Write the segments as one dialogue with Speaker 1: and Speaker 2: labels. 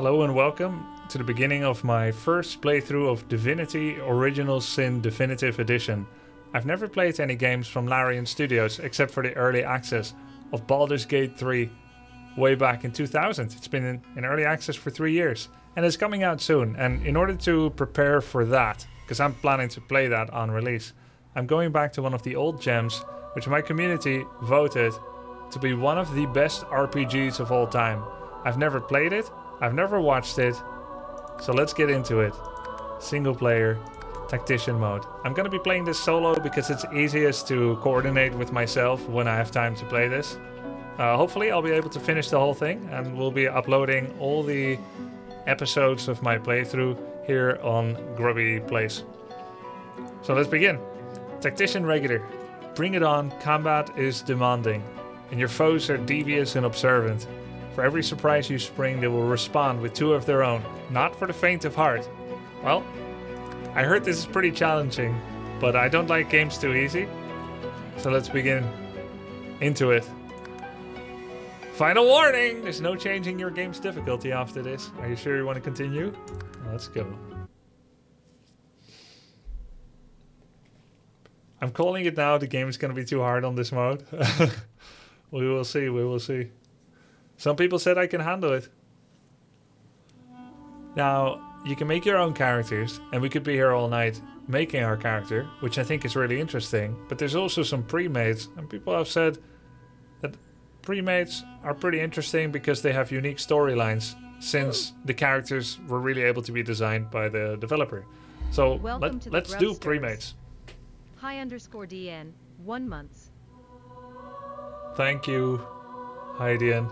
Speaker 1: Hello and welcome to the beginning of my first playthrough of Divinity Original Sin Definitive Edition. I've never played any games from Larian Studios except for the early access of Baldur's Gate 3 way back in 2000. It's been in early access for 3 years and it's coming out soon. And in order to prepare for that, because I'm planning to play that on release, I'm going back to one of the old gems which my community voted to be one of the best RPGs of all time. I've never played it, I've never watched it, so let's get into it. Single player, tactician mode. I'm gonna be playing this solo because it's easiest to coordinate with myself when I have time to play this. Hopefully I'll be able to finish the whole thing and we'll be uploading all the episodes of my playthrough here on Grubby Plays. So let's begin. Tactician regular. Bring it on, combat is demanding, and your foes are devious and observant. For every surprise you spring, they will respond with two of their own, not for the faint of heart. Well, I heard this is pretty challenging, but I don't like games too easy. So let's begin into it. Final warning! There's no changing your game's difficulty after this. Are you sure you want to continue? Let's go. I'm calling it now. The game is going to be too hard on this mode. We will see, we will see. Some people said I can handle it. Now, you can make your own characters, and we could be here all night making our character, which I think is really interesting. But there's also some pre-mates, and people have said that pre-mates are pretty interesting because they have unique storylines, since the characters were really able to be designed by the developer. So let's do pre-mates.
Speaker 2: Hi_DN, 1 month.
Speaker 1: Thank you, Heidian.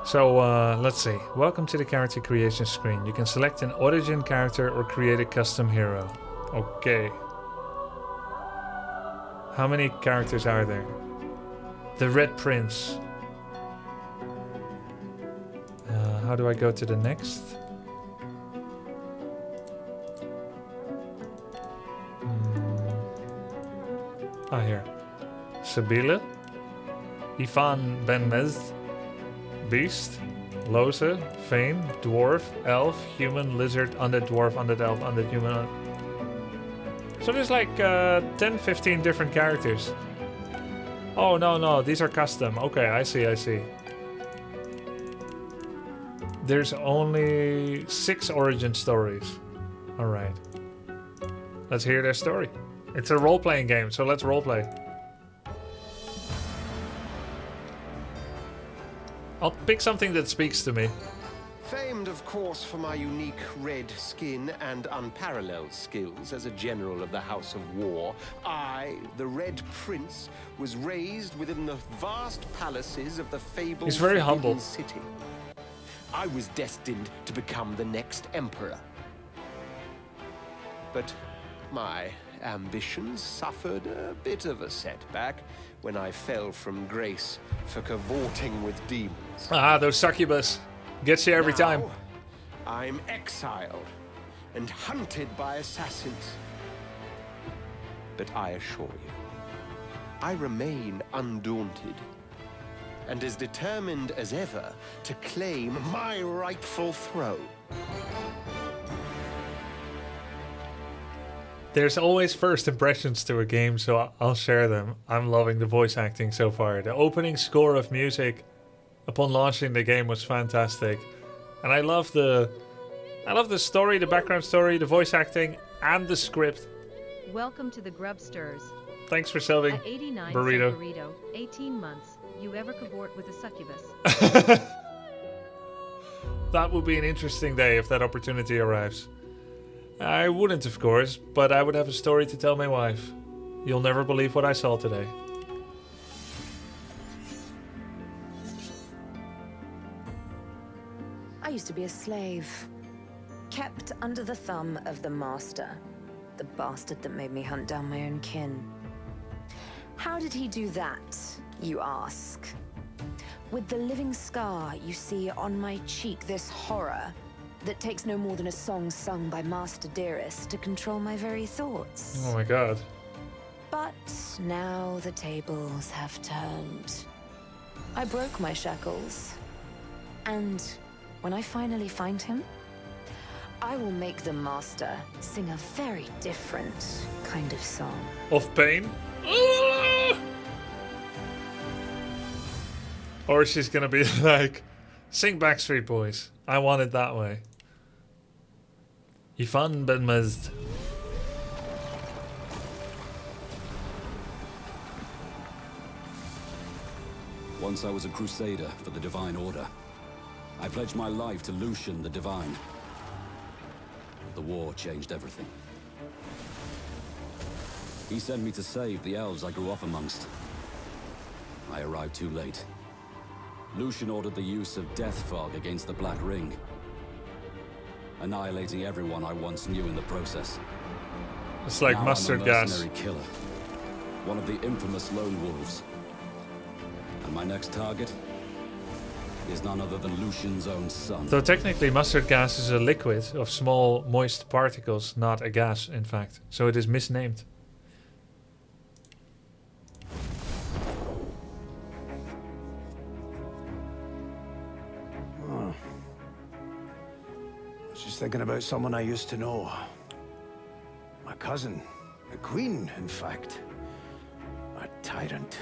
Speaker 1: So let's see. Welcome to the character creation screen. You can select an origin character or create a custom hero. Okay. How many characters are there? The Red Prince. How do I go to the next? Here. Sabile. Ivan Benmez. Beast, Lose, Fane, Dwarf, Elf, Human, Lizard, Undead Dwarf, Undead Elf, Undead Human. So there's like 10-15 different characters. Oh no, these are custom. Okay, I see. There's only 6 origin stories. Alright. Let's hear their story. It's a role-playing game, so let's roleplay. I'll pick something that speaks to me.
Speaker 3: Famed, of course, for my unique red skin and unparalleled skills as a general of the House of War, I, the Red Prince, was raised within the vast palaces of the fabled
Speaker 1: He's very humble.
Speaker 3: city. I was destined to become the next emperor. But my ambitions suffered a bit of a setback when I fell from grace for cavorting with demons.
Speaker 1: Ah, those succubus. Gets you every time.
Speaker 3: I'm exiled and hunted by assassins. But I assure you, I remain undaunted and as determined as ever to claim my rightful throne.
Speaker 1: There's always first impressions to a game, so I'll share them. I'm loving the voice acting so far. The opening score of music upon launching the game was fantastic. And I love the story, the background story, the voice acting, and the script.
Speaker 2: Welcome to the Grubsters.
Speaker 1: Thanks for subbing,
Speaker 2: At 89
Speaker 1: Burrito.
Speaker 2: 18 months. You ever cavort with a succubus?
Speaker 1: That would be an interesting day if that opportunity arrives. I wouldn't, of course, but I would have a story to tell my wife. You'll never believe what I saw today.
Speaker 4: I used to be a slave, kept under the thumb of the master, the bastard that made me hunt down my own kin. How did he do that, you ask? With the living scar you see on my cheek, this horror that takes no more than a song sung by Master Dearest to control my very thoughts.
Speaker 1: Oh my god.
Speaker 4: But now the tables have turned. I broke my shackles. And when I finally find him, I will make the Master sing a very different kind of song.
Speaker 1: Of pain? Ah! Or she's gonna be like, sing Backstreet Boys. I want it that way. Ifan Ben Mezd.
Speaker 5: Once I was a crusader for the Divine Order. I pledged my life to Lucian the Divine. The war changed everything. He sent me to save the elves I grew up amongst. I arrived too late. Lucian ordered the use of death fog against the Black Ring, annihilating everyone I once knew in the process.
Speaker 1: It's like
Speaker 5: Now
Speaker 1: mustard
Speaker 5: I'm a
Speaker 1: gas.
Speaker 5: mercenary killer, one of the infamous Lone Wolves. And my next target is none other than Lucian's own son.
Speaker 1: So technically mustard gas is a liquid of small moist particles, not a gas in fact. So it is misnamed.
Speaker 6: I was just thinking about someone I used to know. My cousin. The Queen, in fact. A tyrant.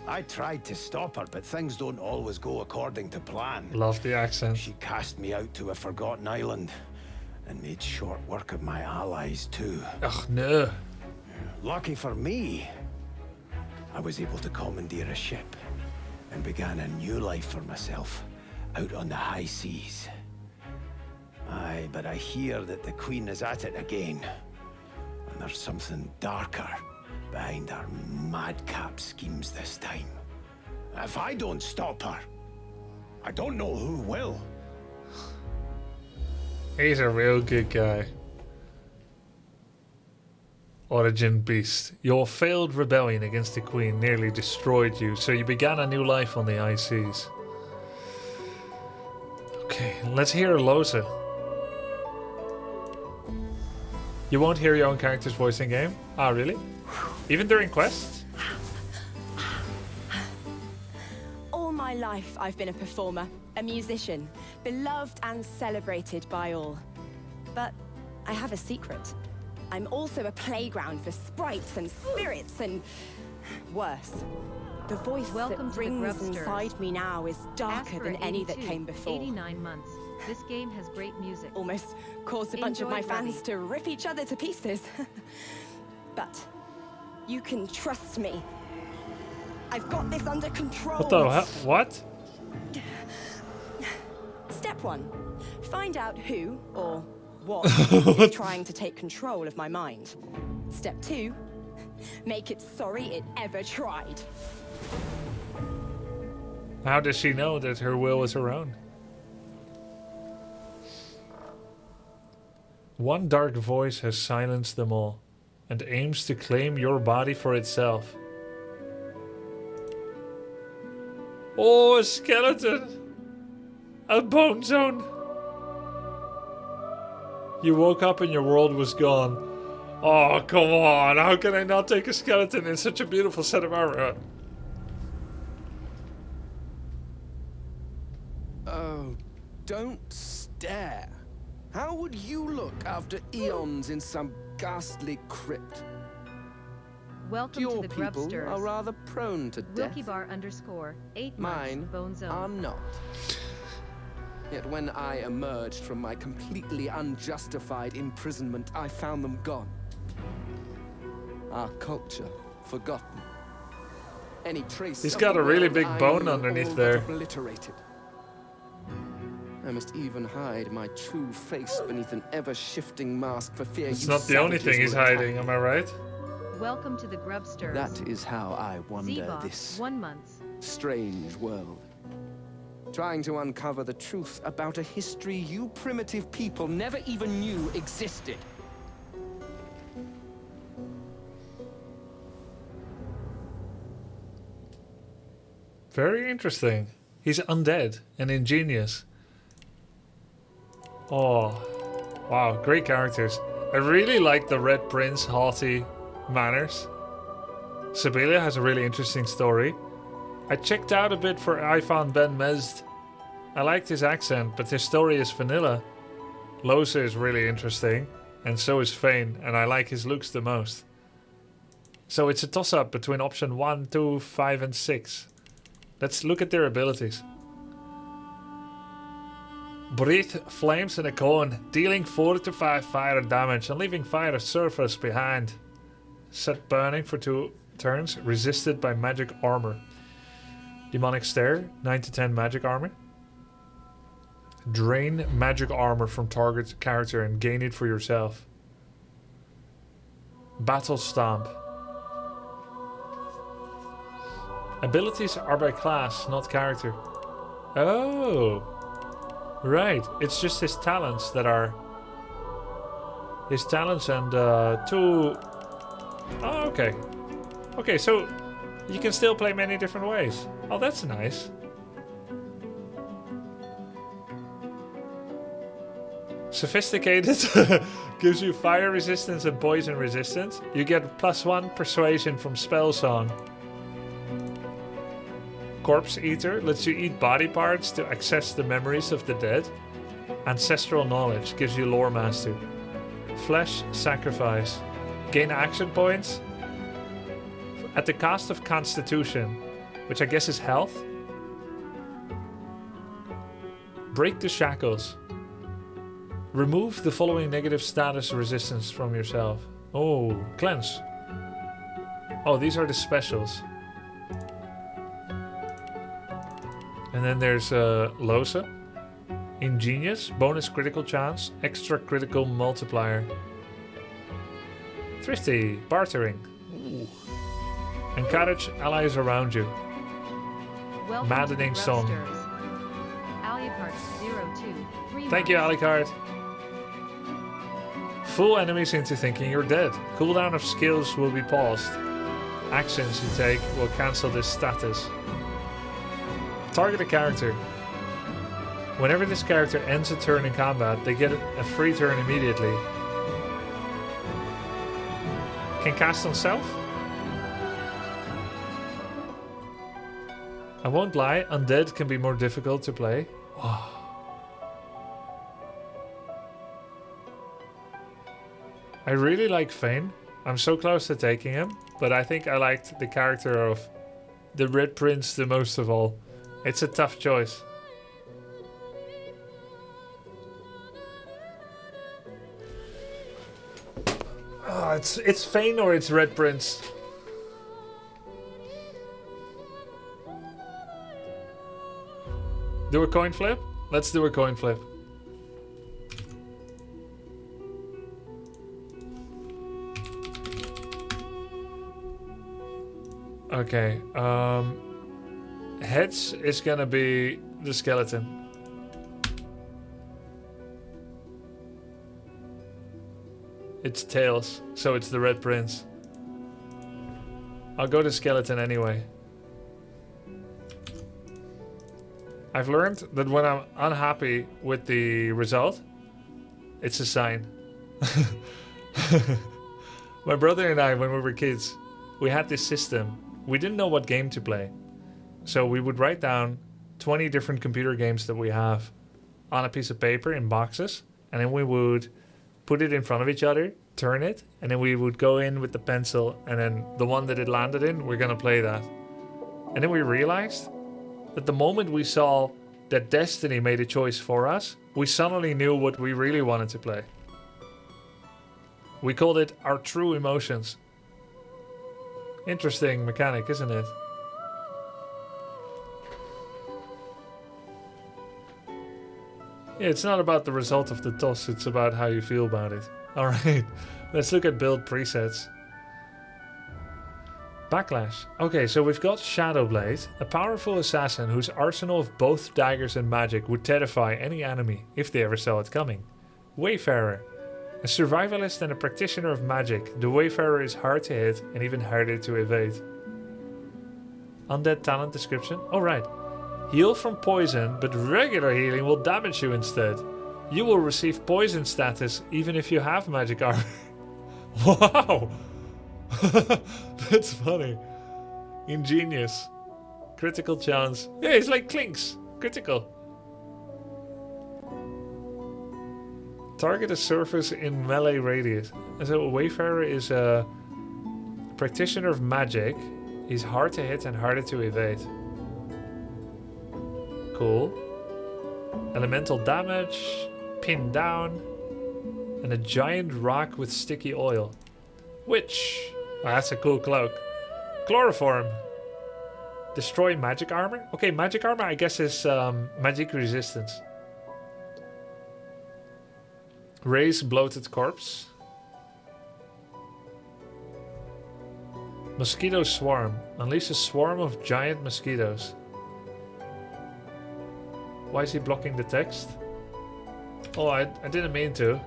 Speaker 6: I tried to stop her, but things don't always go according to plan.
Speaker 1: Love the accent.
Speaker 6: She cast me out to a forgotten island and made short work of my allies too.
Speaker 1: Ugh, no.
Speaker 6: Lucky for me, I was able to commandeer a ship and began a new life for myself out on the high seas. Aye, but I hear that the Queen is at it again. And there's something darker behind her madcap schemes this time. If I don't stop her, I don't know who will.
Speaker 1: He's a real good guy. Origin Beast. Your failed rebellion against the Queen nearly destroyed you, so you began a new life on the high seas. Okay, let's hear Loza. You won't hear your own character's voice in game? Ah, really? Even during quests?
Speaker 7: All my life I've been a performer, a musician, beloved and celebrated by all. But I have a secret. I'm also a playground for sprites and spirits and worse. The voice
Speaker 2: Welcome
Speaker 7: that
Speaker 2: to the
Speaker 7: rings
Speaker 2: Grubsters.
Speaker 7: inside me now is darker
Speaker 2: Ask
Speaker 7: than
Speaker 2: for
Speaker 7: any that
Speaker 2: 82,
Speaker 7: came before.
Speaker 2: 89 months. This game has great music.
Speaker 7: Almost caused a bunch of
Speaker 2: Enjoy,
Speaker 7: my fans
Speaker 2: Grubby.
Speaker 7: to rip each other to pieces. But you can trust me. I've got this under control.
Speaker 1: What the hell? What?
Speaker 7: Step 1. Find out who or what is trying to take control of my mind. Step 2. Make it sorry it ever tried.
Speaker 1: How does she know that her will is her own? One dark voice has silenced them all and aims to claim your body for itself. Oh, a skeleton! A bone zone! You woke up and your world was gone. Oh, come on! How can I not take a skeleton in such a beautiful set of armor?
Speaker 8: Oh, don't stare. How would you look after eons in some ghastly crypt?
Speaker 2: Welcome
Speaker 8: Your
Speaker 2: to the
Speaker 8: people
Speaker 2: Grubsters.
Speaker 8: are rather prone to death.
Speaker 2: Wilkybar_, 8
Speaker 8: Mine
Speaker 2: months, Bone Zone.
Speaker 8: are not. Yet when I emerged from my completely unjustified imprisonment, I found them gone. Our culture forgotten. Any trace
Speaker 1: He's
Speaker 8: of
Speaker 1: got
Speaker 8: the
Speaker 1: a really
Speaker 8: world
Speaker 1: big
Speaker 8: I
Speaker 1: bone
Speaker 8: knew
Speaker 1: underneath
Speaker 8: all but
Speaker 1: there.
Speaker 8: Obliterated. I must even hide my true face beneath an ever-shifting mask for fear
Speaker 1: It's
Speaker 8: you
Speaker 1: not the only
Speaker 8: savages
Speaker 1: thing he's
Speaker 8: will attack
Speaker 1: hiding,
Speaker 8: me.
Speaker 1: am I right?
Speaker 2: Welcome to the Grubsters.
Speaker 8: That is how I wander
Speaker 2: Zebok,
Speaker 8: this
Speaker 2: 1 month.
Speaker 8: strange world. Trying to uncover the truth about a history you primitive people never even knew existed.
Speaker 1: Very interesting. He's undead and ingenious. Oh, wow, great characters. I really like the Red Prince haughty manners. Sibylla has a really interesting story. I checked out a bit for Ifan Ben Mezd I liked his accent, but his story is vanilla. Lohse is really interesting, and so is Fane, and I like his looks the most. So it's a toss-up between option 1, 2, 5 and 6. Let's look at their abilities. Breathe flames in a cone, dealing 4 to 5 fire damage and leaving fire surface behind. Set burning for 2 turns, resisted by magic armor. Demonic Stare, 9 to 10 magic armor. Drain magic armor from target character and gain it for yourself. Battle Stomp. Abilities are by class, not character. Oh, right. It's just his talents that are... His talents and 2... Oh, okay. Okay, so you can still play many different ways. Oh, that's nice. Sophisticated gives you fire resistance and poison resistance. You get +1 persuasion from spell song. Corpse Eater lets you eat body parts to access the memories of the dead. Ancestral Knowledge gives you Lore Master. Flesh Sacrifice. Gain action points at the cost of Constitution, which I guess is health. Break the Shackles. Remove the following negative status resistance from yourself. Oh, Cleanse. Oh, these are the specials. And then there's Lohse. Ingenious, bonus critical chance, extra critical multiplier. Thrifty, bartering. Ooh. Encourage allies around you.
Speaker 2: Welcome
Speaker 1: Maddening
Speaker 2: to the
Speaker 1: song.
Speaker 2: Grubsters. Alucard 02.
Speaker 1: Thank you, Alucard. Fool enemies into thinking you're dead. Cooldown of skills will be paused. Actions you take will cancel this status. Target a character. Whenever this character ends a turn in combat, they get a free turn immediately. Can cast on self? I won't lie, undead can be more difficult to play. Wow. I really like Fane. I'm so close to taking him, but I think I liked the character of the Red Prince the most of all. It's a tough choice. Oh, it's Fane or it's Red Prince. Do a coin flip? Let's do a coin flip. Okay, heads is gonna be the skeleton. It's tails, so it's the Red Prince. I'll go to skeleton anyway. I've learned that when I'm unhappy with the result, it's a sign. My brother and I, when we were kids, we had this system. We didn't know what game to play. So we would write down 20 different computer games that we have on a piece of paper in boxes. And then we would put it in front of each other, turn it, and then we would go in with the pencil. And then the one that it landed in, we're going to play that. And then we realized that the moment we saw that Destiny made a choice for us, we suddenly knew what we really wanted to play. We called it our true emotions. Interesting mechanic, isn't it? Yeah, it's not about the result of the toss, it's about how you feel about it. Alright, let's look at build presets. Backlash. Okay, so we've got Shadowblade, a powerful assassin whose arsenal of both daggers and magic would terrify any enemy if they ever saw it coming. Wayfarer. A survivalist and a practitioner of magic, the Wayfarer is hard to hit and even harder to evade. Undead talent description. Alright. Heal from poison, but regular healing will damage you instead. You will receive poison status even if you have magic armor. Wow! That's funny. Ingenious. Critical chance. Yeah, it's like Clinks. Critical. Target a surface in melee radius. And so a Wayfarer is a practitioner of magic. He's hard to hit and harder to evade. Cool. Elemental damage, pin down, and a giant rock with sticky oil. Witch. Oh, that's a cool cloak. Chloroform. Destroy magic armor. Okay, magic armor I guess is magic resistance. Raise bloated corpse. Mosquito swarm. Unleash a swarm of giant mosquitoes. Why is he blocking the text? Oh, I didn't mean to.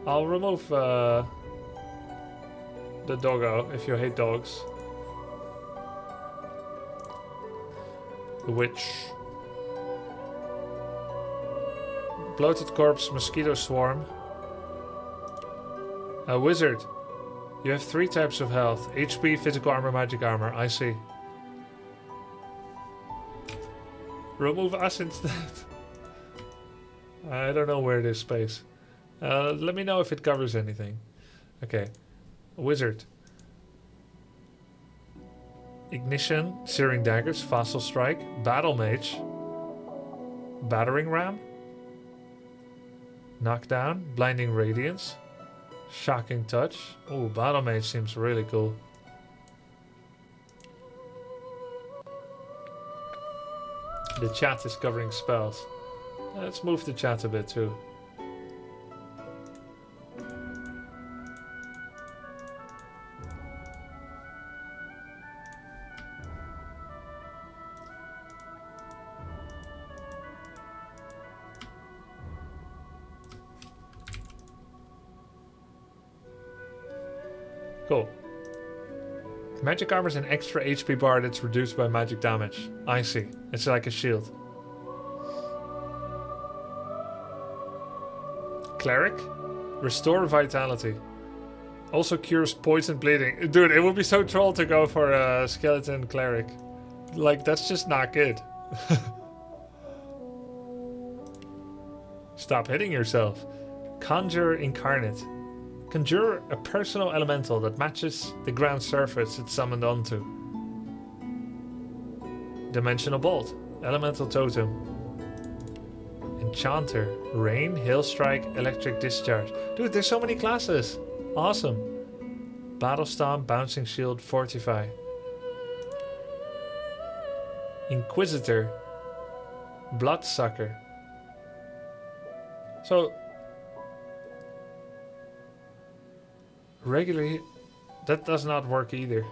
Speaker 1: I'll remove the doggo if you hate dogs. The witch. Bloated corpse, mosquito swarm. A wizard. You have 3 types of health. HP, physical armor, magic armor. I see. Remove us instead. I don't know where it is space. Let me know if it covers anything. Okay. A wizard. Ignition, searing daggers, fossil strike, battle mage, battering ram, knockdown, blinding radiance, shocking touch. Oh, battle mage seems really cool. The chat is covering spells. Let's move the chat a bit too. Cool. Magic armor is an extra HP bar that's reduced by magic damage. I see. It's like a shield. Cleric. Restore vitality. Also cures poison bleeding. Dude, it would be so troll to go for a skeleton cleric. Like, that's just not good. Stop hitting yourself. Conjure incarnate. Conjure a personal elemental that matches the ground surface it's summoned onto. Dimensional bolt. Elemental totem. Enchanter. Rain, hail strike, electric discharge. Dude, there's so many classes. Awesome. Battle stomp, bouncing shield, fortify. Inquisitor. Bloodsucker. So regularly, that does not work either.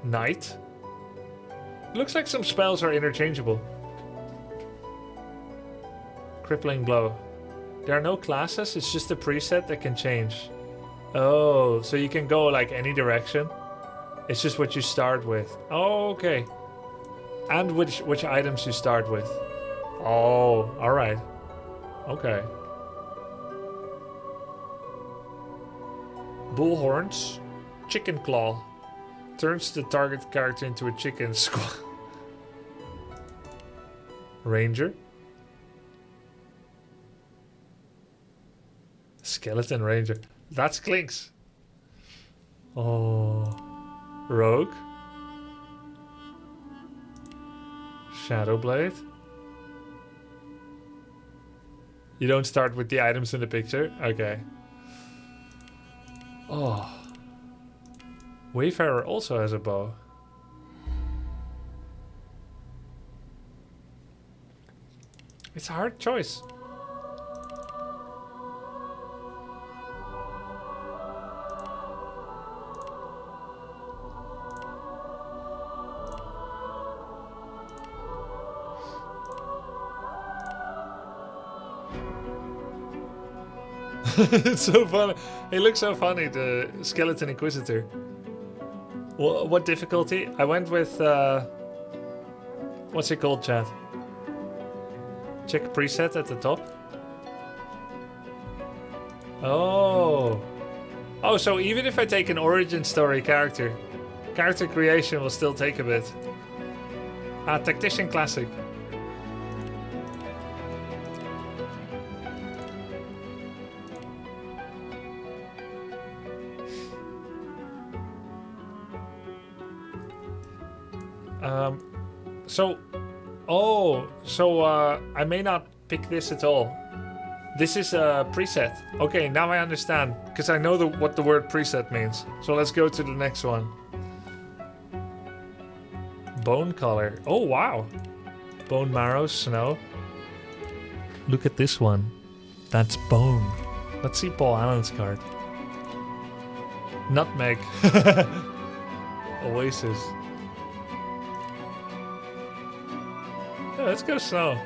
Speaker 1: Knight. Looks like some spells are interchangeable. Crippling blow. There are no classes, it's just a preset that can change. Oh, so you can go like any direction. It's just what you start with. Oh, okay. And which items you start with. Oh, alright. Okay. Bull horns. Chicken claw. Turns the target character into a chicken squad. Ranger. Skeleton ranger. That's Clinks. Oh. Rogue. Shadowblade. You don't start with the items in the picture? Okay. Oh. Wayfarer also has a bow. It's a hard choice. It's so funny. He looks so funny, the Skeleton Inquisitor. What difficulty? I went with... what's it called, chat? Check preset at the top. Oh. Oh, so even if I take an origin story character creation will still take a bit. Tactician Classic. I may not pick this at all. This is a preset. Okay, now I understand, because I know what the word preset means. So let's go to the next one. Bone color. Oh, wow. Bone marrow, snow. Look at this one. That's bone. Let's see Paul Allen's card. Nutmeg. Oasis. Yeah, let's go snow.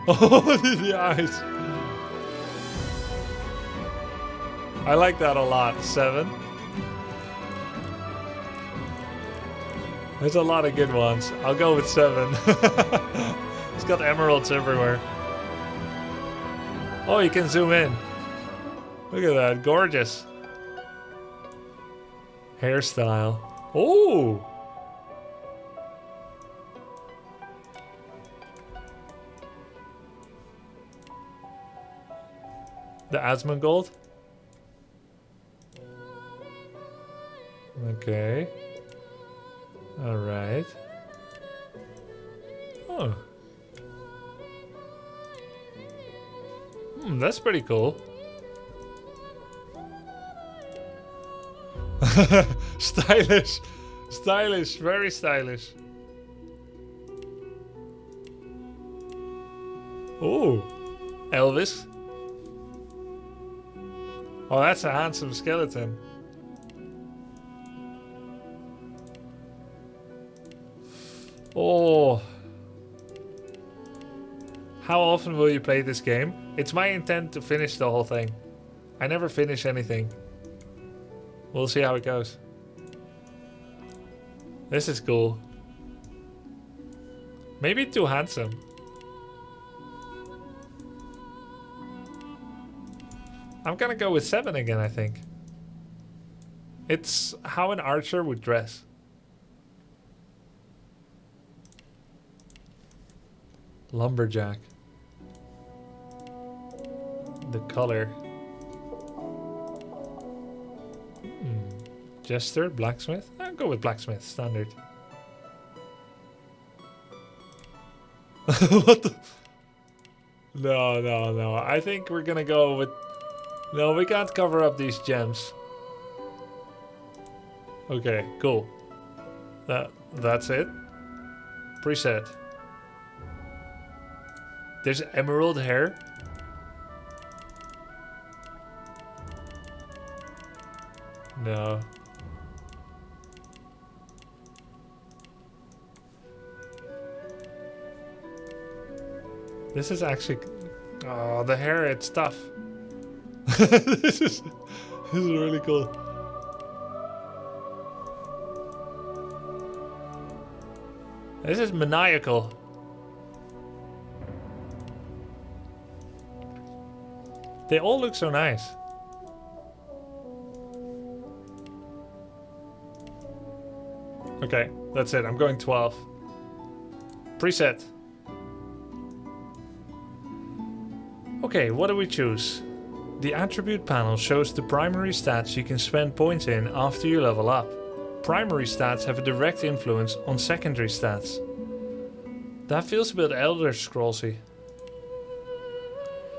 Speaker 1: Oh, the eyes. I like that a lot. 7. There's a lot of good ones. I'll go with 7. It's got emeralds everywhere. Oh, you can zoom in. Look at that. Gorgeous. Hairstyle. Oh! The Asmongold. Okay. Alright. Oh. That's pretty cool. Stylish. Stylish. Very stylish. Oh. Elvis. Oh, that's a handsome skeleton. Oh. How often will you play this game? It's my intent to finish the whole thing. I never finish anything. We'll see how it goes. This is cool. Maybe too handsome. I'm gonna go with 7 again, I think. It's how an archer would dress. Lumberjack. The color. Jester, blacksmith. I'll go with blacksmith, standard. What the? No. I think we're gonna go with... No, we can't cover up these gems. Okay, cool. That's it. Preset. There's emerald hair. No. This is actually... Oh, the hair, it's tough. This is really cool. This is maniacal. They all look so nice. Okay, that's it. I'm going 12. Preset. Okay, what do we choose? The attribute panel shows the primary stats you can spend points in after you level up. Primary stats have a direct influence on secondary stats. That feels a bit Elder Scrollsy.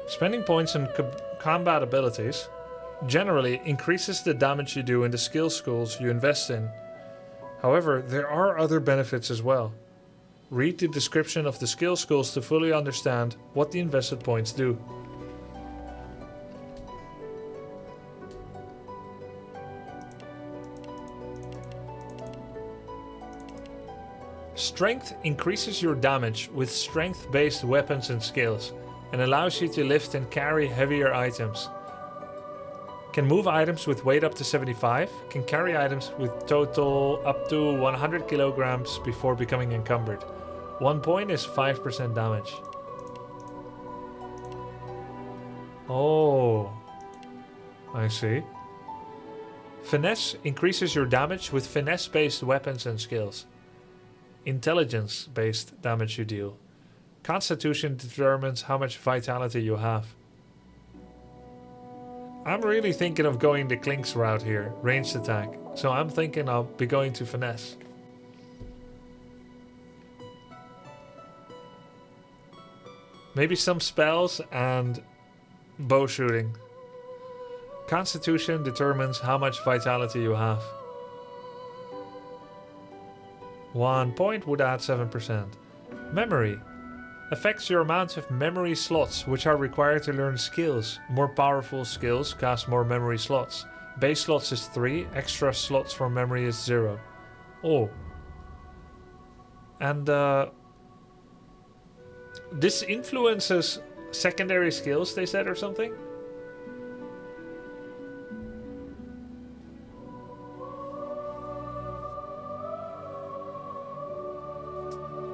Speaker 1: Spending points on combat abilities generally increases the damage you do in the skill schools you invest in. However, there are other benefits as well. Read the description of the skill schools to fully understand what the invested points do. Strength increases your damage with strength-based weapons and skills, and allows you to lift and carry heavier items. Can move items with weight up to 75, can carry items with total up to 100 kilograms before becoming encumbered. 1 point is 5% damage. Oh, I see. Finesse increases your damage with finesse-based weapons and skills. Intelligence-based damage you deal. Constitution determines how much vitality you have. I'm really thinking of going the Clinks route here, ranged attack. So I'm thinking I'll be going to finesse. Maybe some spells and bow shooting. Constitution determines how much vitality you have. 1 point would add 7%. Memory. Affects your amount of memory slots, which are required to learn skills. More powerful skills cost more memory slots. Base slots is 3, extra slots for memory is 0. Oh. And this influences secondary skills, they said, or something?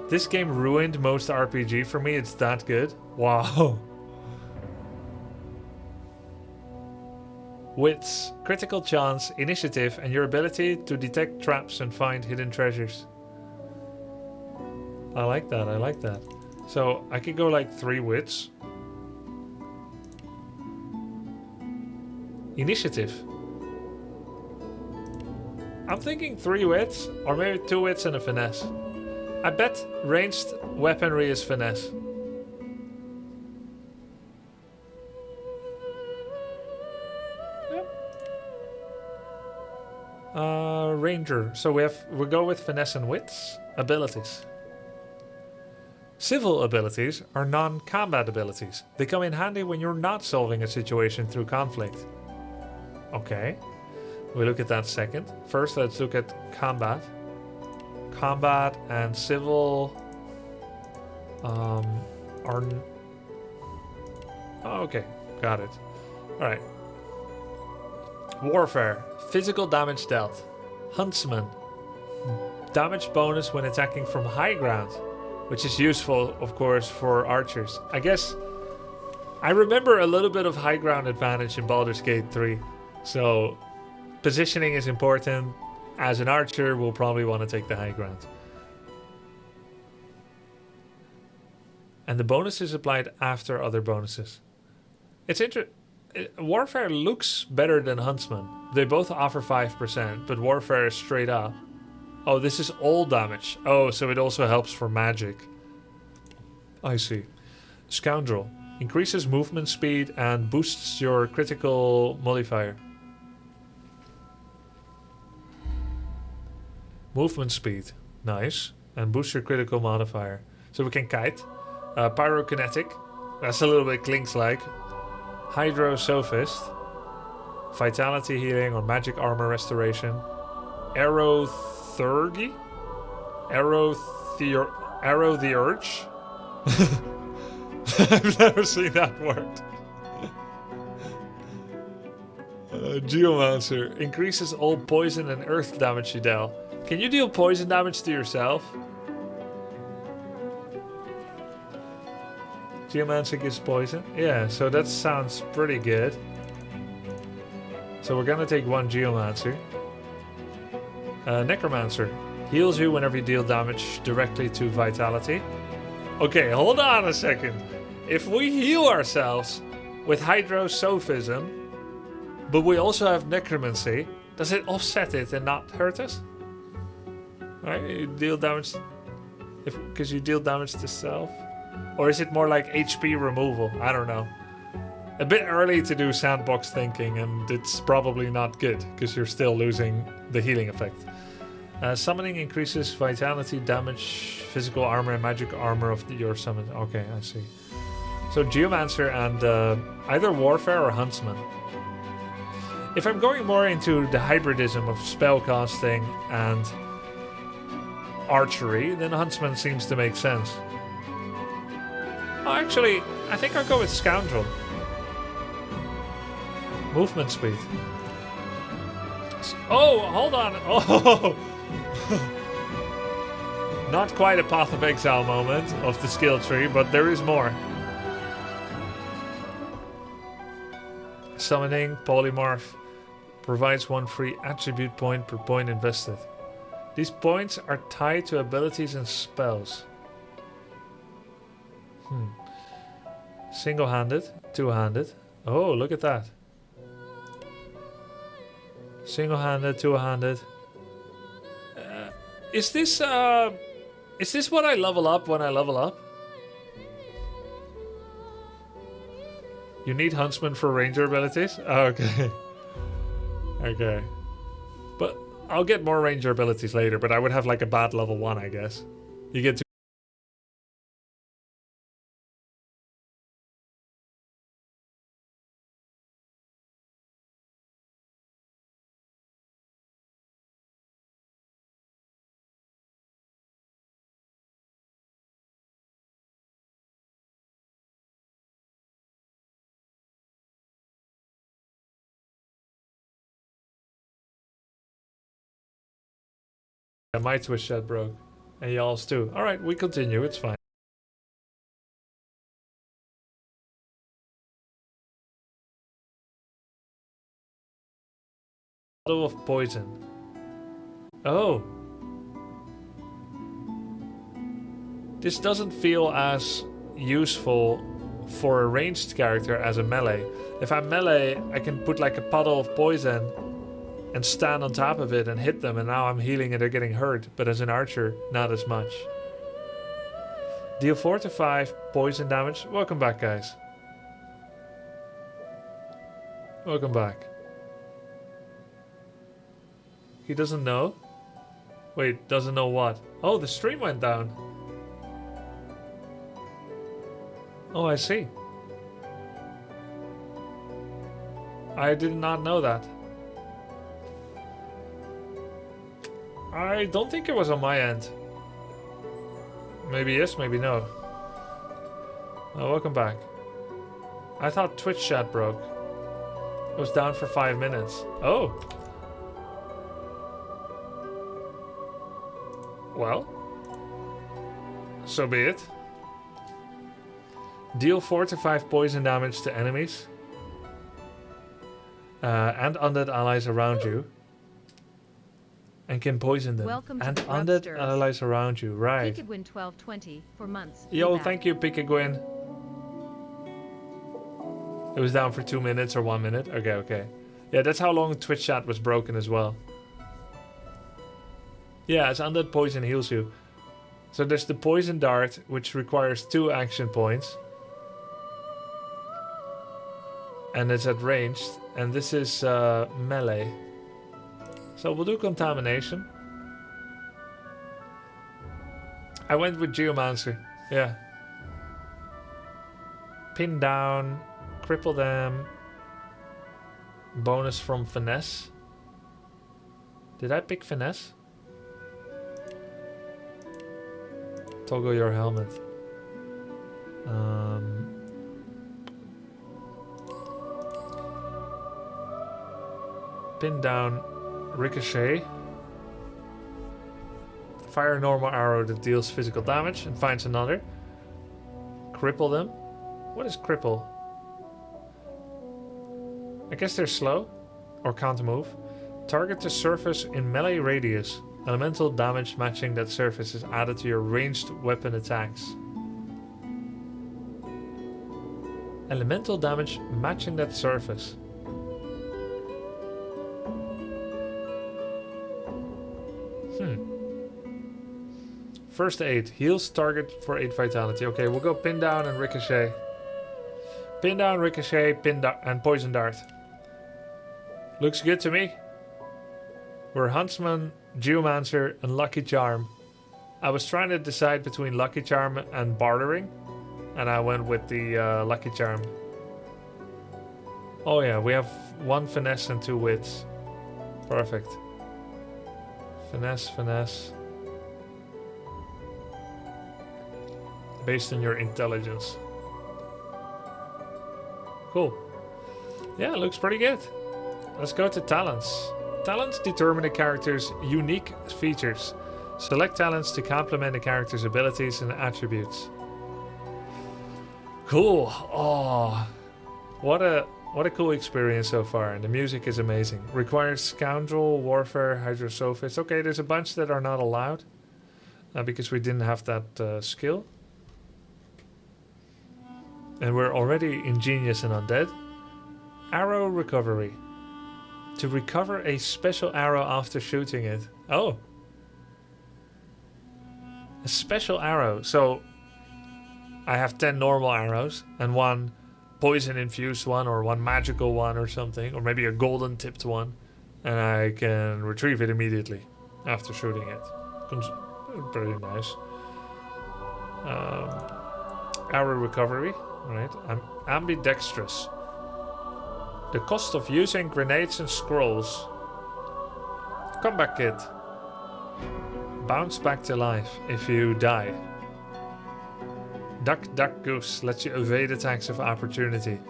Speaker 1: This game ruined most RPG for me, it's that good. Wow. Wits, critical chance, initiative, and your ability to detect traps and find hidden treasures. I like that, I like that. So I could go like 3 wits. Initiative. I'm thinking 3 wits, or maybe 2 wits and a finesse. I bet ranged weaponry is finesse. Ranger. So we go with finesse and wits. Abilities. Civil abilities are non-combat abilities. They come in handy when you're not solving a situation through conflict. Okay. We'll look at that second. First, let's look at combat. Combat and civil are... Oh, okay, got it. Alright. Warfare. Physical damage dealt. Huntsman. Damage bonus when attacking from high ground. Which is useful, of course, for archers. I guess... I remember a little bit of high ground advantage in Baldur's Gate 3. So, positioning is important. As an archer, we'll probably want to take the high ground. And the bonus is applied after other bonuses. It's interesting. Warfare looks better than Huntsman. They both offer 5%, but Warfare is straight up. Oh, this is all damage. Oh, so it also helps for magic. I see. Scoundrel. Increases movement speed and boosts your critical modifier. Movement speed. Nice. And boost your critical modifier. So we can kite. Pyrokinetic. That's a little bit Clinks-like. Hydrosophist. Vitality healing or magic armor restoration. Aerothergy? Arrow the Urge? I've never seen that word. Geomancer. Increases all poison and earth damage you deal. Can you deal poison damage to yourself? Geomancer gives poison? Yeah, so that sounds pretty good. So we're gonna take 1 Geomancer. Necromancer. Heals you whenever you deal damage directly to vitality. Okay, hold on a second. If we heal ourselves with Hydrosophism, but we also have Necromancy, does it offset it and not hurt us? Right, you deal damage because you deal damage to self, or is it more like HP removal? I don't know. A bit early to do sandbox thinking, and it's probably not good because you're still losing the healing effect. Summoning increases vitality, damage, physical armor, and magic armor of your summon. Okay, I see. So Geomancer and either Warfare or Huntsman. If I'm going more into the hybridism of spellcasting and archery, then Huntsman seems to make sense. Oh, actually, I think I'll go with Scoundrel. Movement speed. Oh, hold on. Oh, not quite a Path of Exile moment of the skill tree, but there is more. Summoning, Polymorph, provides 1 free attribute point per point invested. These points are tied to abilities and spells. Single-handed, two-handed. Oh, look at that. Single-handed, two-handed. Is this what I level up when I level up? You need huntsman for ranger abilities? Oh, okay. Okay. But I'll get more ranger abilities later, but I would have like a bad level 1, I guess. You get to... Yeah, my Twitch chat broke. And y'all's too. Alright, we continue, it's fine. Bottle of poison. Oh. This doesn't feel as useful for a ranged character as a melee. If I'm melee, I can put like a puddle of poison and stand on top of it and hit them, and now I'm healing and they're getting hurt. But as an archer, not as much. Deal 4 to 5 poison damage. Welcome back, guys. Welcome back. He doesn't know? Wait, doesn't know what? Oh, the stream went down. Oh, I see. I did not know that. I don't think it was on my end. Maybe yes, maybe no. Oh, welcome back. I thought Twitch chat broke. It was down for 5 minutes. Oh. Well. So be it. Deal 4 to 5 poison damage to enemies. And undead allies around you. And can poison them.
Speaker 2: Welcome to
Speaker 1: and
Speaker 2: the
Speaker 1: undead
Speaker 2: Grubsters.
Speaker 1: allies around you, right.
Speaker 2: Pikagwin 1220 for months.
Speaker 1: Yo,
Speaker 2: Feedback.
Speaker 1: thank you, Pikagwin. It was down for 2 minutes or 1 minute. Okay, okay. Yeah, that's how long Twitch chat was broken as well. Yeah, as undead poison heals you. So there's the poison dart, which requires 2 action points. And it's at ranged. And this is melee. So we'll do contamination. I went with Geomancer. Yeah. Pin down. Cripple them. Bonus from finesse. Did I pick finesse? Toggle your helmet. Pin down. Ricochet. Fire a normal arrow that deals physical damage and finds another. Cripple them. What is cripple? I guess they're slow or can't move. Target the surface in melee radius. Elemental damage matching that surface is added to your ranged weapon attacks. Elemental damage matching that surface. First aid. Heals target for 8 vitality. Okay, we'll go pin down and ricochet. Pin down, ricochet, pin down, and poison dart. Looks good to me. We're Huntsman, Geomancer, and Lucky Charm. I was trying to decide between Lucky Charm and Bartering, and I went with the Lucky Charm. Oh yeah, we have 1 finesse and 2 wits. Perfect. Finesse, finesse. Based on your intelligence. Cool. Yeah, looks pretty good. Let's go to talents. Talents determine a character's unique features. Select talents to complement a character's abilities and attributes. Cool. Oh, what a cool experience so far. And the music is amazing. Requires Scoundrel, Warfare, Hydrosophist. Okay, there's a bunch that are not allowed. Because we didn't have that skill. And we're already ingenious and undead. Arrow recovery. To recover a special arrow after shooting it. Oh. A special arrow. So I have 10 normal arrows and 1 poison infused one or one magical one or something, or maybe a golden tipped one, and I can retrieve it immediately after shooting it. Pretty nice. Arrow recovery, right? I'm ambidextrous. The cost of using grenades and scrolls. Comeback kit. Bounce back to life if you die. Duck, duck, goose lets you evade attacks of opportunity.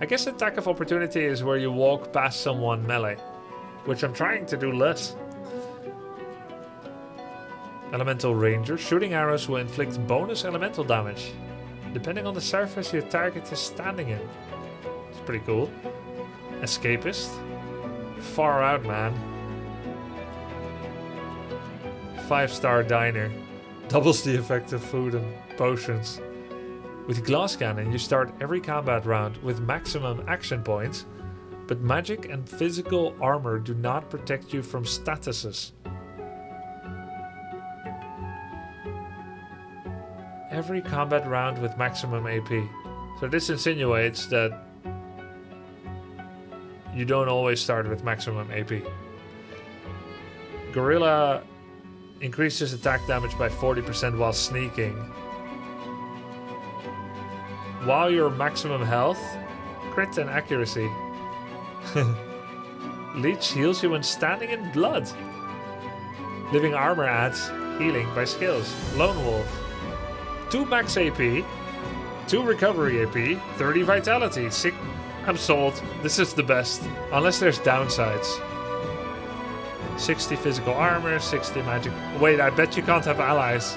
Speaker 1: I guess attack of opportunity is where you walk past someone melee, which I'm trying to do less. Elemental Ranger. Shooting arrows will inflict bonus elemental damage, depending on the surface your target is standing in. It's pretty cool. Escapist. Far out, man. 5-star diner. Doubles the effect of food and potions. With Glass Cannon, you start every combat round with maximum action points, but magic and physical armor do not protect you from statuses. Every combat round with maximum AP. So this insinuates that you don't always start with maximum AP. Gorilla increases attack damage by 40% while sneaking. While you're maximum health, crit and accuracy. Leech heals you when standing in blood. Living armor adds healing by skills. Lone Wolf. 2 max AP, 2 recovery AP, 30 vitality. I'm sold. This is the best. Unless there's downsides. 60 physical armor, 60 magic. Wait, I bet you can't have allies.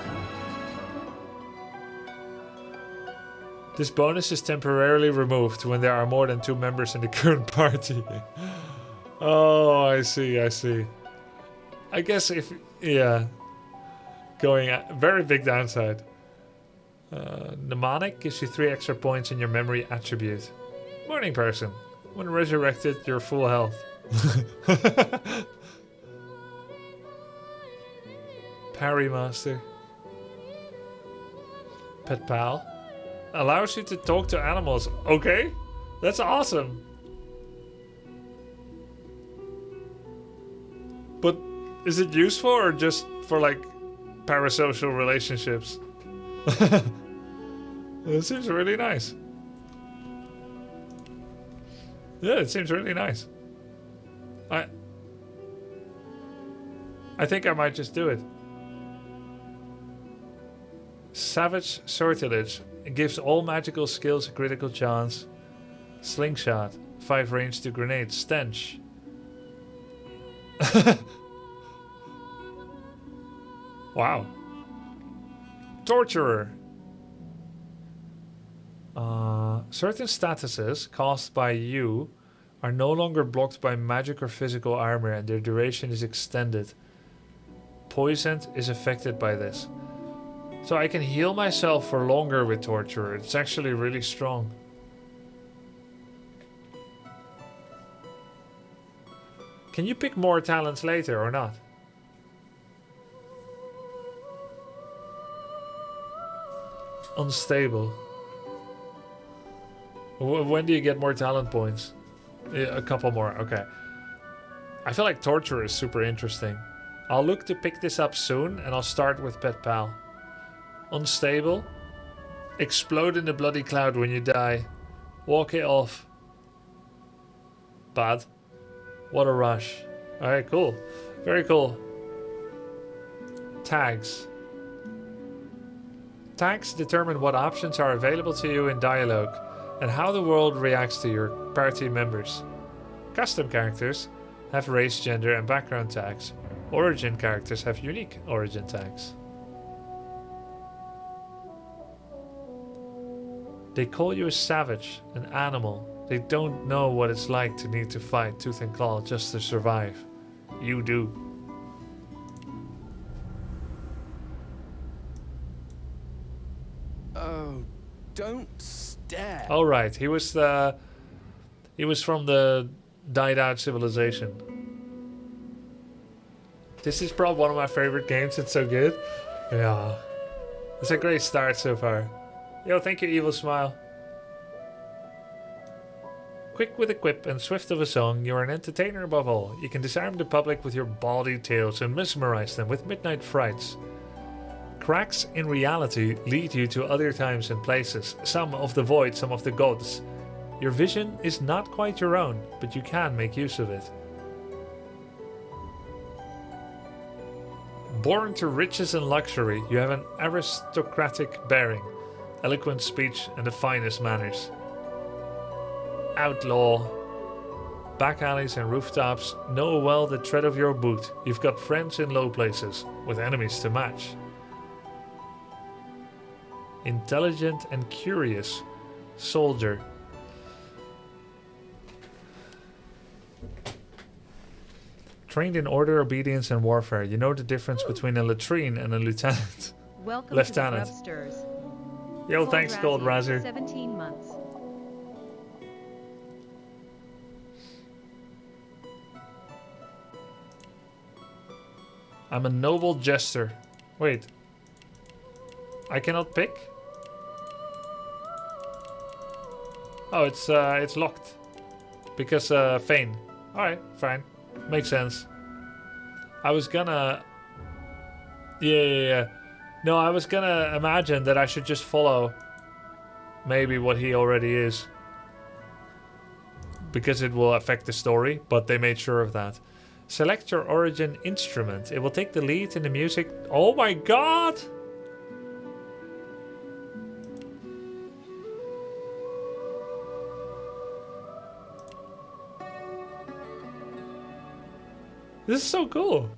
Speaker 1: This bonus is temporarily removed when there are more than 2 members in the current party. Oh, I see. I guess if... yeah. Going... very big downside. Mnemonic gives you 3 extra points in your memory attribute. Morning person. When resurrected, you're full health. Parry Master. Pet Pal. Allows you to talk to animals. Okay, that's awesome. But is it useful or just for like parasocial relationships? This seems really nice. Yeah, it seems really nice. I think I might just do it. Savage Sortilege. It gives all magical skills a critical chance. Slingshot. 5 range to grenade. Stench. Wow. Torturer. Certain statuses caused by you are no longer blocked by magic or physical armor and their duration is extended. Poisoned is affected by this. So I can heal myself for longer with Torturer. It's actually really strong. Can you pick more talents later or not? Unstable. When do you get more talent points? A couple more, okay. I feel like Torturer is super interesting. I'll look to pick this up soon and I'll start with Pet Pal. Unstable. Explode in the bloody cloud when you die. Walk it off. Bad. What a rush. Alright, cool. Very cool. Tags. Tags determine what options are available to you in dialogue and how the world reacts to your party members. Custom characters have race, gender, and background tags. Origin characters have unique origin tags. They call you a savage, an animal. They don't know what it's like to need to fight tooth and claw just to survive. You do.
Speaker 8: Oh, don't stare.
Speaker 1: Oh right, he was from the died out civilization. This is probably one of my favorite games. It's so good. Yeah, it's a great start so far. Yo, thank you, Evil Smile. Quick with a quip and swift of a song, you are an entertainer above all. You can disarm the public with your bawdy tales and mesmerize them with midnight frights. Cracks in reality lead you to other times and places, some of the void, some of the gods. Your vision is not quite your own, but you can make use of it. Born to riches and luxury, you have an aristocratic bearing, eloquent speech, and the finest manners. Outlaw. Back alleys and rooftops know well the tread of your boot. You've got friends in low places, with enemies to match. Intelligent and curious. Soldier. Trained in order, obedience, and warfare. You know the difference between a latrine and a lieutenant.
Speaker 2: Welcome
Speaker 1: Lieutenant.
Speaker 2: to the Grubsters.
Speaker 1: Yo, thanks, Gold Razor.
Speaker 2: 17 months.
Speaker 1: I'm a noble jester. Wait. I cannot pick? Oh, it's locked. Because Fane. Alright, fine. Makes sense. I was gonna... Yeah. No, I was gonna imagine that I should just follow maybe what he already is. Because it will affect the story, but they made sure of that. Select your origin instrument. It will take the lead in the music. Oh my god! This is so cool.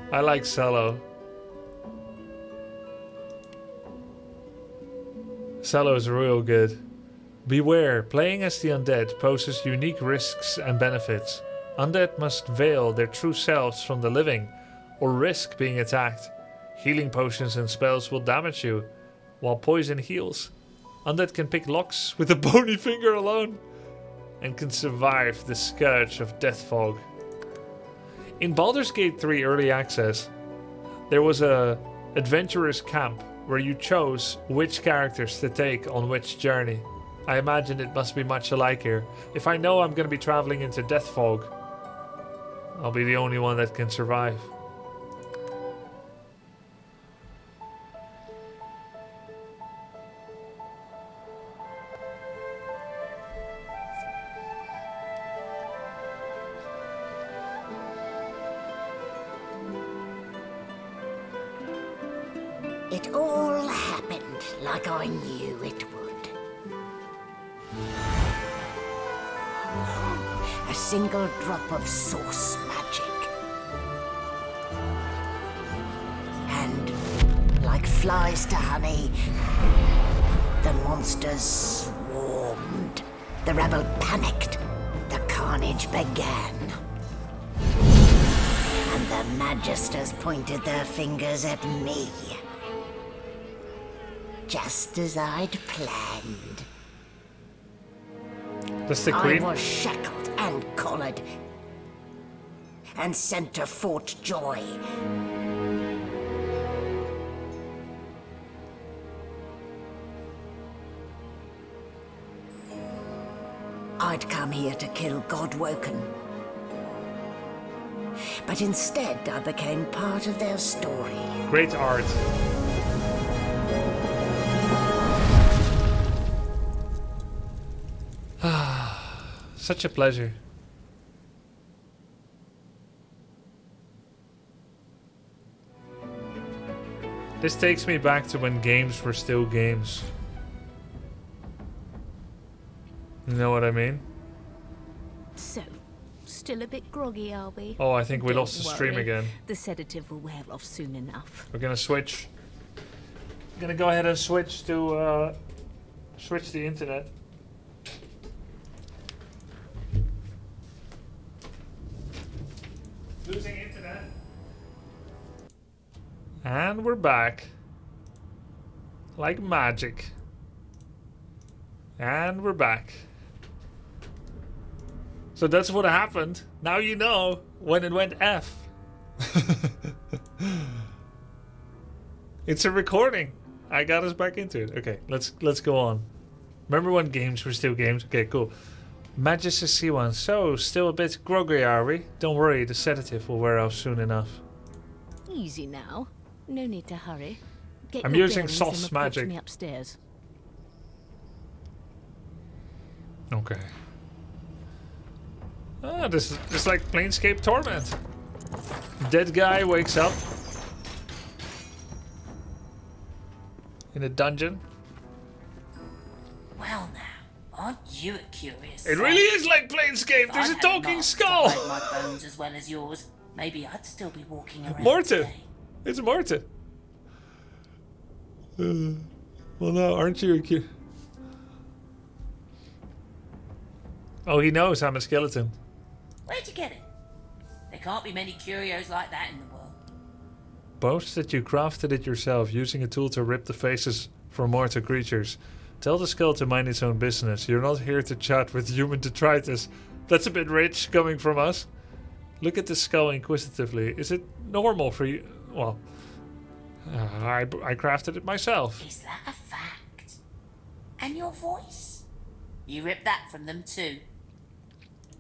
Speaker 1: I like cello. Cello is real good. Beware, playing as the undead poses unique risks and benefits. Undead must veil their true selves from the living, or risk being attacked. Healing potions and spells will damage you, while poison heals. Undead can pick locks with a bony finger alone, and can survive the scourge of death fog. In Baldur's Gate 3 Early Access, there was a adventurers camp where you chose which characters to take on which journey. I imagine it must be much alike here. If I know I'm going to be traveling into Death Fog, I'll be the only one that can survive.
Speaker 9: It all happened like I knew it would. A single drop of source magic. And, like flies to honey, the monsters swarmed. The rebel panicked. The carnage began. And the magisters pointed their fingers at me. Just as I'd planned.
Speaker 1: That's the queen.
Speaker 9: I was shackled and collared, and sent to Fort Joy. I'd come here to kill Godwoken. But instead, I became part of their story.
Speaker 1: Great art. Such a pleasure. This takes me back to when games were still games. You know what I mean?
Speaker 10: So, still a bit groggy, are we?
Speaker 1: Oh, I think we
Speaker 10: Don't
Speaker 1: lost the stream
Speaker 10: worry.
Speaker 1: again.
Speaker 10: The sedative will wear off soon enough.
Speaker 1: We're gonna switch. Gonna go ahead and switch to switch the internet. Losing internet. And we're back. Like magic. And we're back. So that's what happened. Now you know when it went F. It's a recording. I got us back into it. Okay, let's go on. Remember when games were still games? Okay, cool. Magus C1. So, still a bit groggy, are we? Don't worry, the sedative will wear off soon enough.
Speaker 10: Easy now. No need to hurry. Get
Speaker 1: I'm
Speaker 10: your
Speaker 1: using
Speaker 10: bearings
Speaker 1: sauce
Speaker 10: and report
Speaker 1: magic.
Speaker 10: to me upstairs.
Speaker 1: Okay. Ah, this is like Planescape Torment. Dead guy wakes up in a dungeon.
Speaker 11: Well now, aren't you a curious
Speaker 1: It
Speaker 11: sight?
Speaker 1: really is like Planescape.
Speaker 11: If
Speaker 1: There's
Speaker 11: I
Speaker 1: a
Speaker 11: had
Speaker 1: talking
Speaker 11: mask to
Speaker 1: skull.
Speaker 11: hide my bones as well as yours, maybe I'd still be walking around
Speaker 1: Morton.
Speaker 11: today.
Speaker 1: It's Morton. Well, no, aren't you a curious? Oh, he knows I'm a skeleton.
Speaker 11: Where'd you get it? There can't be many curios like that in the world.
Speaker 1: Boast that you crafted it yourself using a tool to rip the faces from mortal creatures. Tell the skull to mind its own business. You're not here to chat with human detritus. That's a bit rich coming from us. Look at the skull inquisitively. Is it normal for you? Well, I crafted it myself.
Speaker 11: Is that a fact? And your voice? You ripped that from them too.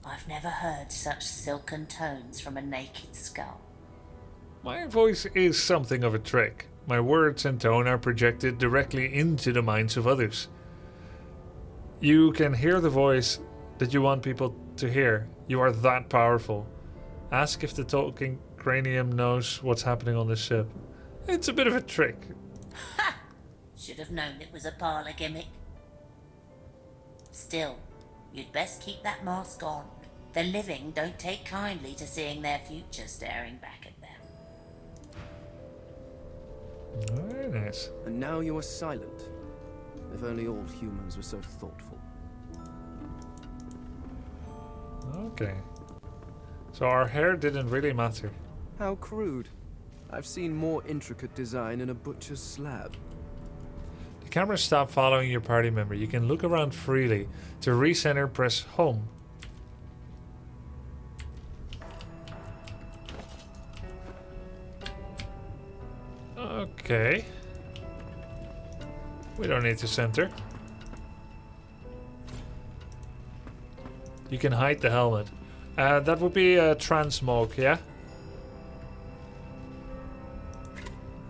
Speaker 11: I've never heard such silken tones from a naked skull.
Speaker 1: My voice is something of a trick. My words and tone are projected directly into the minds of others. You can hear the voice that you want people to hear. You are that powerful. Ask if the talking cranium knows what's happening on the ship. It's a bit of a trick.
Speaker 11: Ha! Should have known it was a parlor gimmick. Still, you'd best keep that mask on. The living don't take kindly to seeing their future staring back at them.
Speaker 1: Very nice.
Speaker 8: And now you are silent. If only all humans were so thoughtful.
Speaker 1: Okay. So our hair didn't really matter.
Speaker 8: How crude. I've seen more intricate design in a butcher's slab.
Speaker 1: The camera stopped following your party member. You can look around freely. To recenter, press home. Okay. We don't need to center. You can hide the helmet. That would be a transmog, yeah?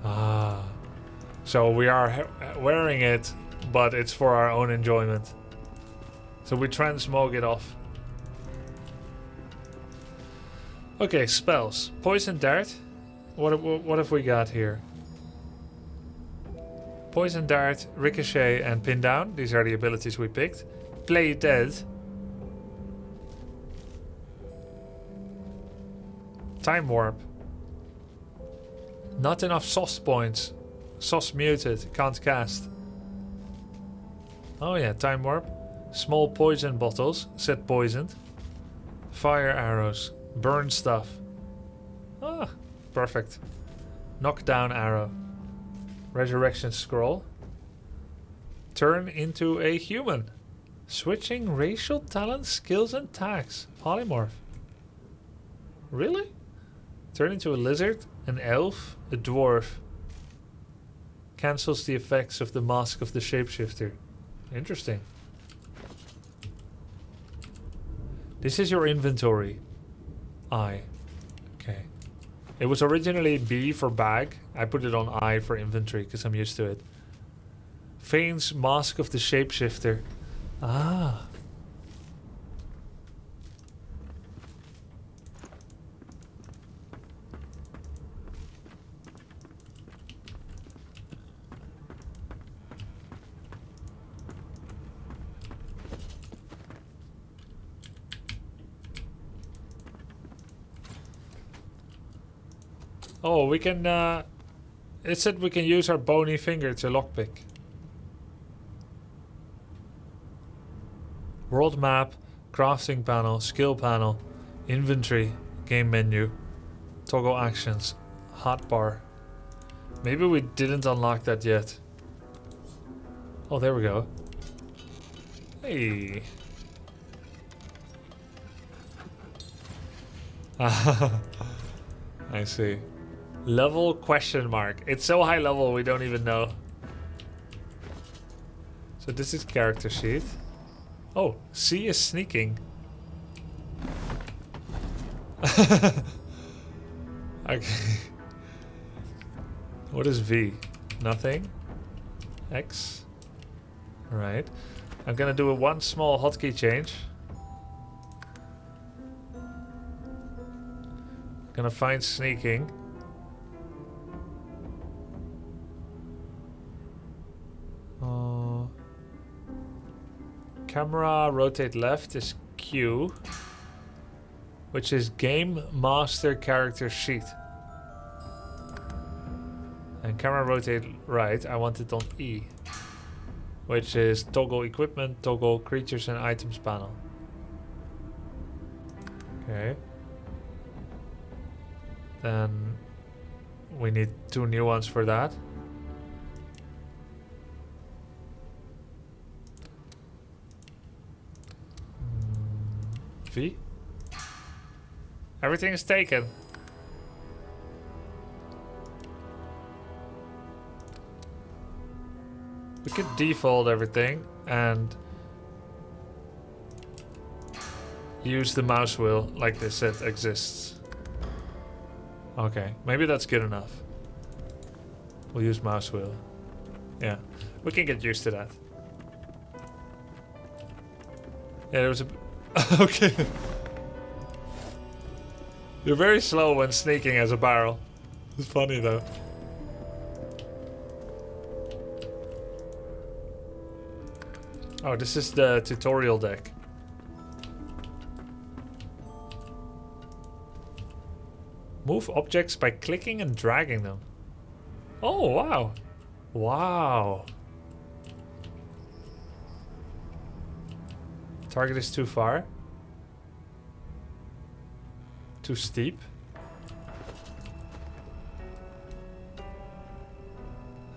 Speaker 1: Ah. So we are wearing it, but it's for our own enjoyment. So we transmog it off. Okay, spells. Poison Dart. What have we got here? Poison Dart, Ricochet, and Pin Down. These are the abilities we picked. Play Dead. Time Warp. Not enough sauce points. Sauce muted. Can't cast. Oh yeah, Time Warp. Small poison bottles. Set poisoned. Fire arrows. Burn stuff. Ah, perfect. Knockdown arrow. Resurrection scroll. Turn into a human. Switching racial talents, skills, and tags. Polymorph. Really? Turn into a lizard, an elf, a dwarf. Cancels the effects of the mask of the shapeshifter. Interesting. This is your inventory. I. Okay. It was originally B for bag. I put it on I for inventory because I'm used to it. Fane's mask of the shapeshifter. Ah. Oh, we can, it said we can use our bony finger to lockpick. World map, crafting panel, skill panel, inventory, game menu, toggle actions, hotbar. Maybe we didn't unlock that yet. Oh, there we go. Hey. I see. Level question mark. It's so high level we don't even know. So this is character sheet. Oh, C is sneaking. Okay. What is V? Nothing. X. Alright. I'm gonna do one small hotkey change. Gonna find sneaking. Camera rotate left is Q, which is game master character sheet. And camera rotate right, I want it on E, which is toggle equipment, toggle creatures and items panel. Okay. Then we need 2 new ones for that. V. Everything is taken. We could default everything and use the mouse wheel like they said exists. Okay, maybe that's good enough. We'll use mouse wheel. Yeah, we can get used to that. Yeah, there was a... Okay. You're very slow when sneaking as a barrel. It's funny though. Oh, this is the tutorial deck. Move objects by clicking and dragging them. Oh, wow. Wow. Target is too far. Too steep.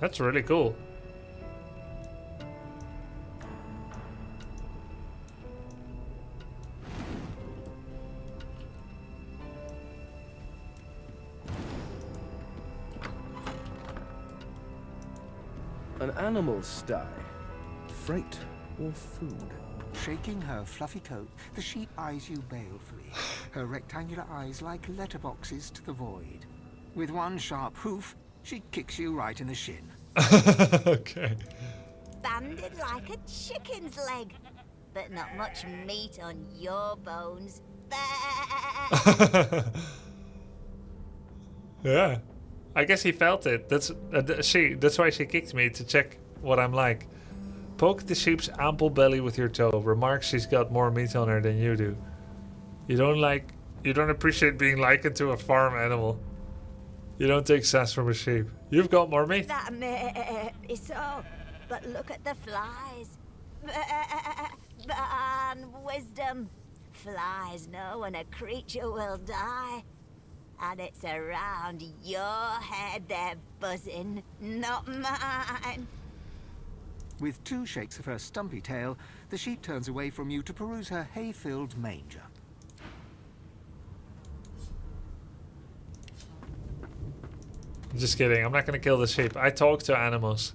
Speaker 1: That's really cool.
Speaker 8: An animal sty. Freight or food?
Speaker 12: Shaking her fluffy coat, the sheep eyes you balefully, her rectangular eyes like letterboxes to the void. With one sharp hoof, she kicks you right in the shin.
Speaker 1: Okay.
Speaker 9: Banded like a chicken's leg, but not much meat on your bones.
Speaker 1: Yeah. I guess he felt it. That's why she kicked me, to check what I'm like. Poke the sheep's ample belly with your toe. Remarks she's got more meat on her than you do. You don't appreciate being likened to a farm animal. You don't take sass from a sheep. You've got more meat.
Speaker 9: That may be so, but look at the flies. Ban wisdom. Flies know when a creature will die. And it's around your head they're buzzing, not mine.
Speaker 12: With 2 shakes of her stumpy tail, the sheep turns away from you to peruse her hay-filled manger.
Speaker 1: Just kidding, I'm not gonna kill the sheep. I talk to animals.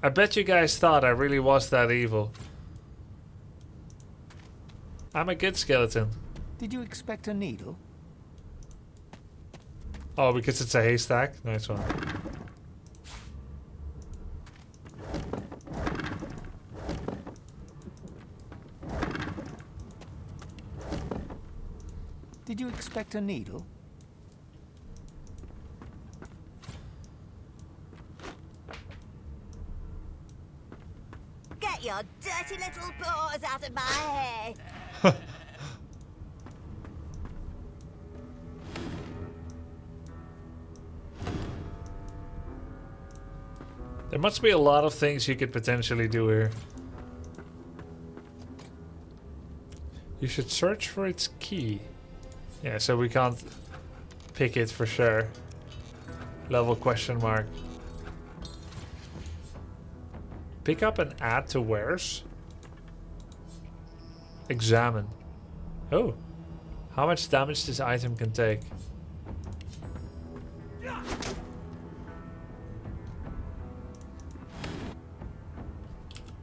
Speaker 1: I bet you guys thought I really was that evil. I'm a good skeleton.
Speaker 12: Did you expect a needle?
Speaker 1: Oh, because it's a haystack? Nice one.
Speaker 12: Did you expect a needle?
Speaker 9: Get your dirty little paws out of my hay.
Speaker 1: There must be a lot of things you could potentially do here. You should search for its key. Yeah, so we can't pick it for sure. Level question mark. Pick up and add to wares. Examine. Oh. How much damage this item can take.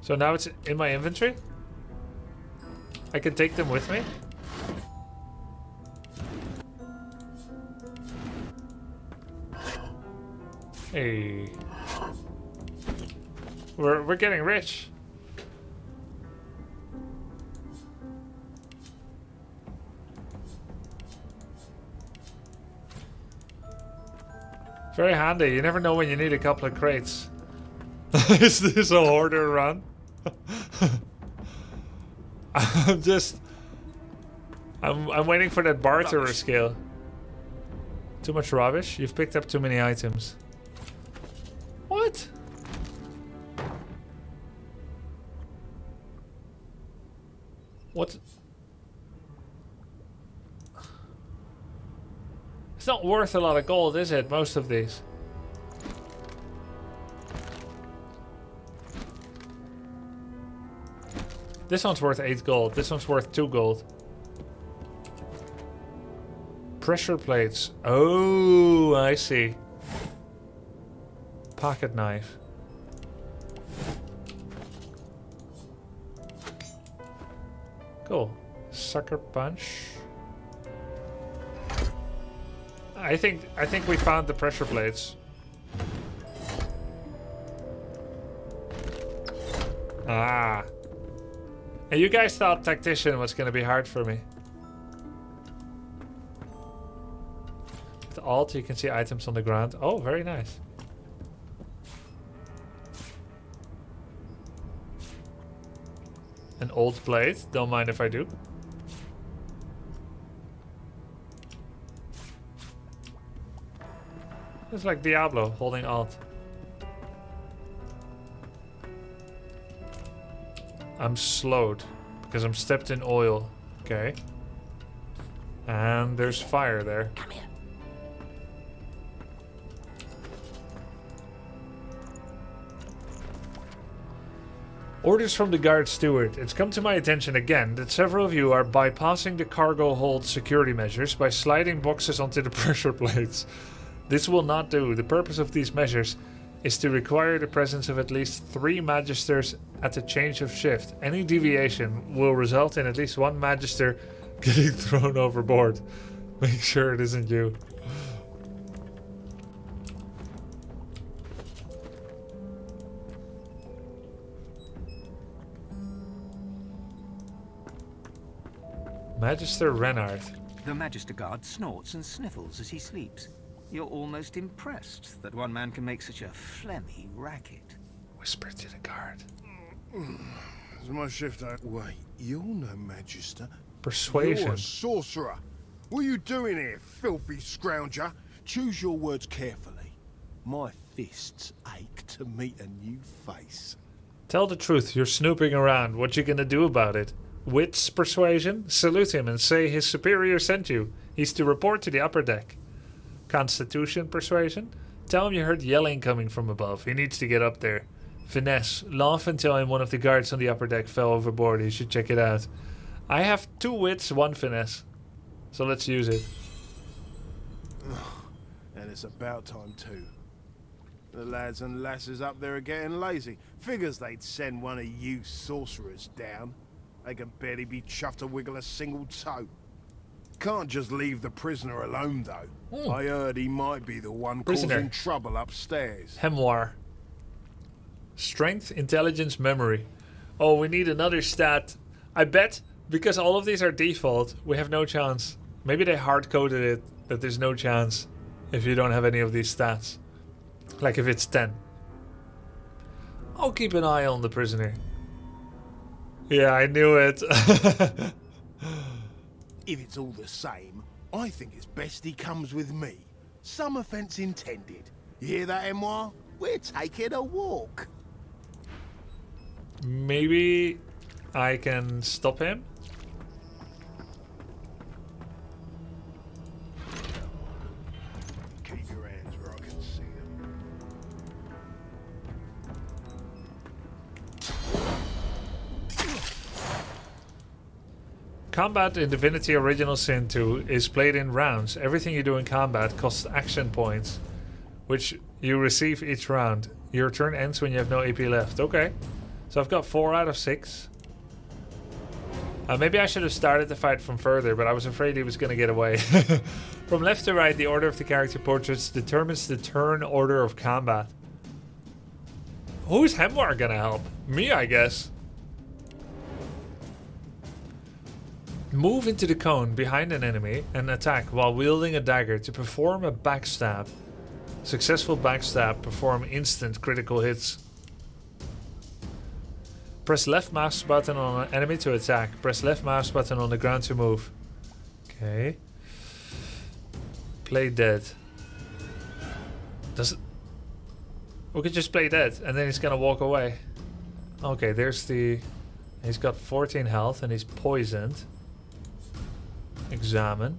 Speaker 1: So now it's in my inventory? I can take them with me? Hey. We're getting rich. Very handy. You never know when you need a couple of crates. Is this a hoarder run? I'm waiting for that barterer skill. Too much rubbish? You've picked up too many items. What? What? It's not worth a lot of gold, is it? Most of these. This one's worth 8 gold. This one's worth 2 gold. Pressure plates. Oh, I see. Pocket knife. Cool. Sucker punch. I think we found the pressure plates. Ah. And you guys thought tactician was gonna be hard for me. With Alt you can see items on the ground. Oh, very nice. An old plate, don't mind if I do. It's like Diablo, holding Alt. I'm slowed, because I'm stepped in oil. Okay. And there's fire there.
Speaker 12: Come here.
Speaker 1: Orders from the guard steward. It's come to my attention again that several of you are bypassing the cargo hold security measures by sliding boxes onto the pressure plates. This will not do. The purpose of these measures is to require the presence of at least 3 magisters at a change of shift. Any deviation will result in at least 1 magister getting thrown overboard. Make sure it isn't you. Magister Renard.
Speaker 12: The Magister Guard snorts and sniffles as he sleeps. You're almost impressed that one man can make such a phlegmy racket.
Speaker 1: Whisper to the guard.
Speaker 13: Is my shift out? Wait, you're no Magister.
Speaker 1: Persuasion.
Speaker 13: You're a sorcerer. What are you doing here, filthy scrounger? Choose your words carefully. My fists ache to meet a new face.
Speaker 1: Tell the truth, you're snooping around. What you gonna do about it? Wits persuasion? Salute him and say his superior sent you. He's to report to the upper deck. Constitution persuasion? Tell him you heard yelling coming from above. He needs to get up there. Finesse. Laugh and tell him one of the guards on the upper deck fell overboard. He should check it out. I have 2 wits, 1 finesse. So let's use it.
Speaker 13: And it's about time too. The lads and lasses up there are getting lazy. Figures they'd send one of you sorcerers down. They can barely be chuffed to wiggle a single toe. Can't just leave the prisoner alone, though. I heard he might be the one causing trouble upstairs.
Speaker 1: Hemoir. Strength, intelligence, memory. Oh, we need another stat. I bet, because all of these are default, we have no chance. Maybe they hard-coded it, that there's no chance if you don't have any of these stats. Like if it's 10. I'll keep an eye on the prisoner. Yeah, I knew it.
Speaker 13: If it's all the same, I think it's best he comes with me. Some offence intended. You hear that, Emoir? We're taking a walk.
Speaker 1: Maybe I can stop him?
Speaker 13: Keep your hands where I can see them.
Speaker 1: Combat in Divinity Original Sin 2 is played in rounds. Everything you do in combat costs action points, which you receive each round. Your turn ends when you have no AP left. Okay. So I've got 4 out of 6. Maybe I should have started the fight from further, but I was afraid he was going to get away. From left to right, the order of the character portraits determines the turn order of combat. Who's Hemwar going to help? Me, I guess. Move into the cone behind an enemy and attack while wielding a dagger to perform a backstab. Successful backstab, perform instant critical hits. Press left mouse button on an enemy to attack. Press left mouse button on the ground to move. Okay. Play dead. Does it... We could just play dead and then he's gonna walk away. Okay, there's the... He's got 14 health and he's poisoned. Examine.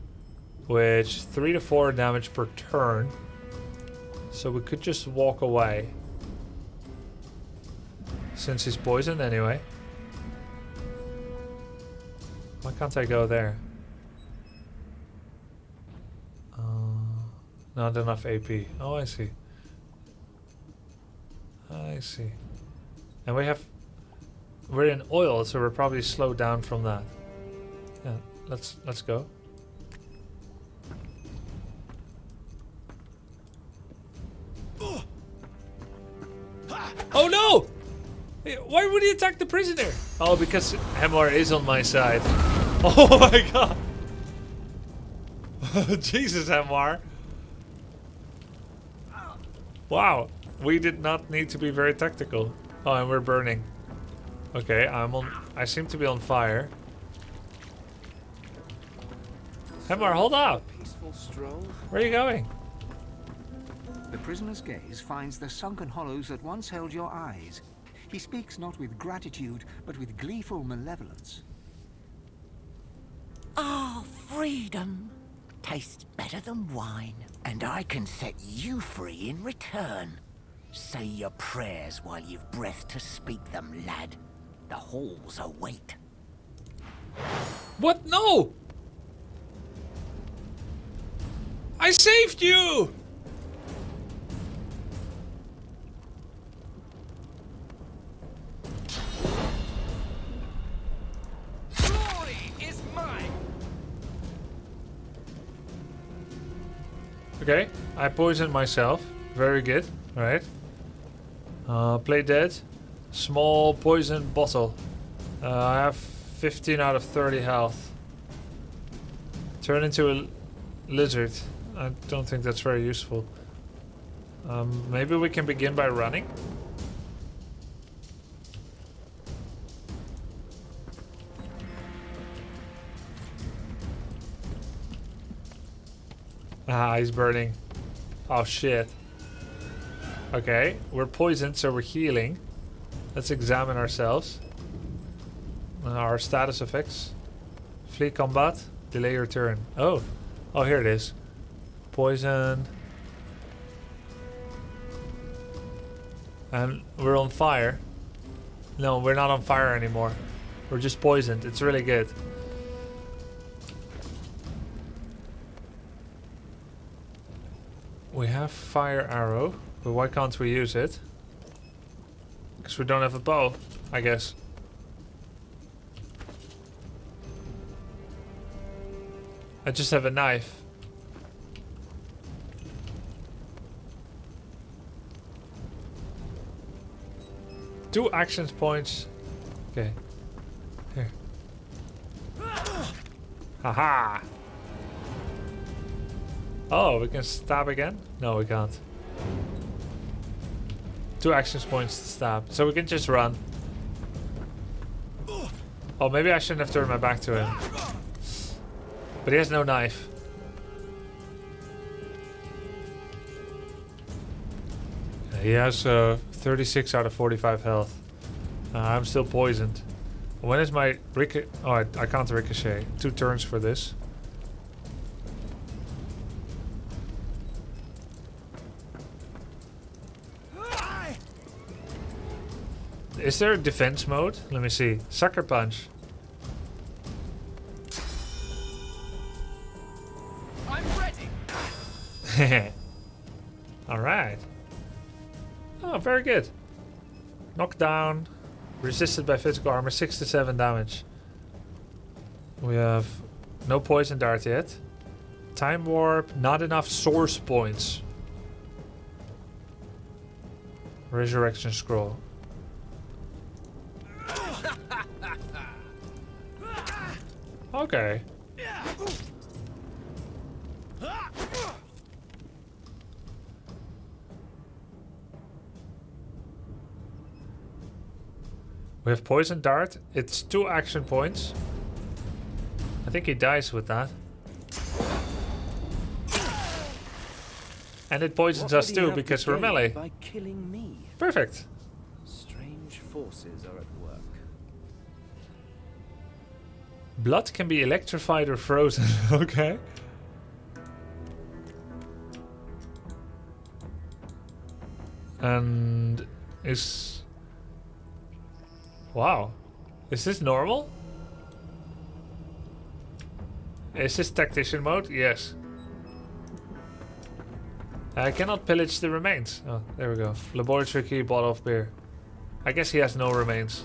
Speaker 1: Which 3 to 4 damage per turn. So we could just walk away. Since he's poisoned anyway. Why can't I go there? Not enough AP. Oh, I see. I see. And we're in oil, so we're probably slowed down from that. Yeah, let's go. Oh no! Why would he attack the prisoner? Oh, because Hemwar is on my side. Oh my god! Jesus, Hemwar. Wow, we did not need to be very tactical. Oh, and we're burning. Okay, I seem to be on fire. Hemwar, hold up!
Speaker 12: Peaceful stroll.
Speaker 1: Where are you going?
Speaker 12: The prisoner's gaze finds the sunken hollows that once held your eyes. He speaks not with gratitude, but with gleeful malevolence.
Speaker 14: Ah, freedom tastes better than wine, and I can set you free in return. Say your prayers while you've breath to speak them, lad. The halls await.
Speaker 1: What? No! I saved you!
Speaker 14: Glory is mine!
Speaker 1: Okay, I poisoned myself. Very good. Alright. Play dead. Small poison bottle. I have 15 out of 30 health. Turn into a lizard. I don't think that's very useful. Maybe we can begin by running? Ah, he's burning. Oh shit. Okay, we're poisoned, so we're healing. Let's examine ourselves. Our status effects. Flee combat. Delay your turn. Oh. Oh, here it is. Poison. And we're on fire. No, we're not on fire anymore. We're just poisoned. It's really good. We have fire arrow, but why can't we use it? Because we don't have a bow, I guess. I just have a knife. Two action points. Okay. Here. Haha! Oh, we can stab again? No, we can't. 2 action points to stab. So we can just run. Oh, maybe I shouldn't have turned my back to him. But he has no knife. He has 36 out of 45 health. I'm still poisoned. When is my ricochet? Oh, I can't ricochet. 2 turns for this. Is there a defense mode? Let me see. Sucker punch. Alright. Oh, very good. Knockdown. Resisted by physical armor, 6 to 7 damage. We have no poison dart yet. Time warp, not enough source points. Resurrection scroll. Okay. We have poison dart. It's 2 action points. I think he dies with that. And it poisons us too because we're melee.
Speaker 6: By killing me.
Speaker 1: Perfect.
Speaker 6: Strange forces are at work.
Speaker 1: Blood can be electrified or frozen. Okay. And is... Wow. Is this normal? Is this tactician mode? Yes. I cannot pillage the remains. Oh, there we go. Laboratory key, bottle of beer. I guess he has no remains.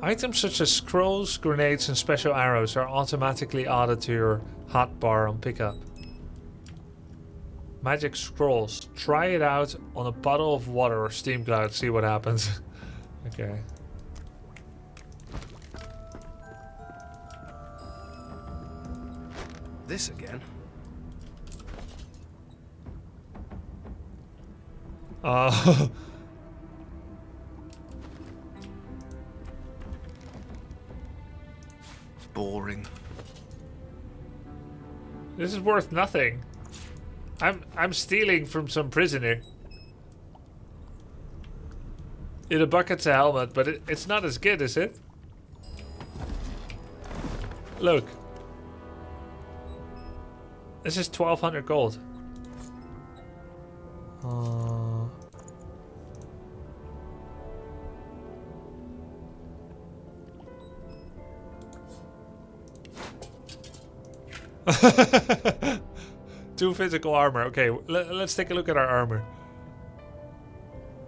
Speaker 1: Items such as scrolls, grenades and special arrows are automatically added to your hotbar on pickup. Magic scrolls. Try it out on a puddle of water or steam cloud. See what happens. Okay.
Speaker 13: This again? Boring.
Speaker 1: This is worth nothing. I'm stealing from some prisoner. In a bucket's a helmet, but it's not as good, is it? Look. This is 1200 gold. Two physical armor. Okay, let's take a look at our armor.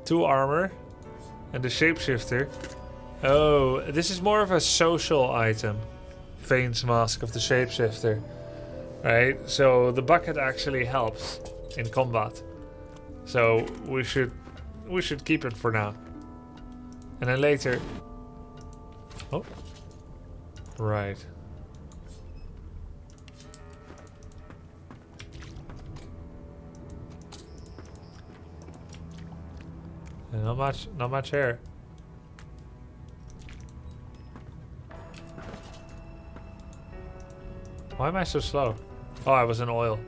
Speaker 1: 2 armor. And the shapeshifter. Oh, this is more of a social item. Fane's mask of the shapeshifter. Right, so the bucket actually helps in combat. So we should keep it for now. And then later. Oh. Right. And not much hair. Why am I so slow? Oh, I was in oil.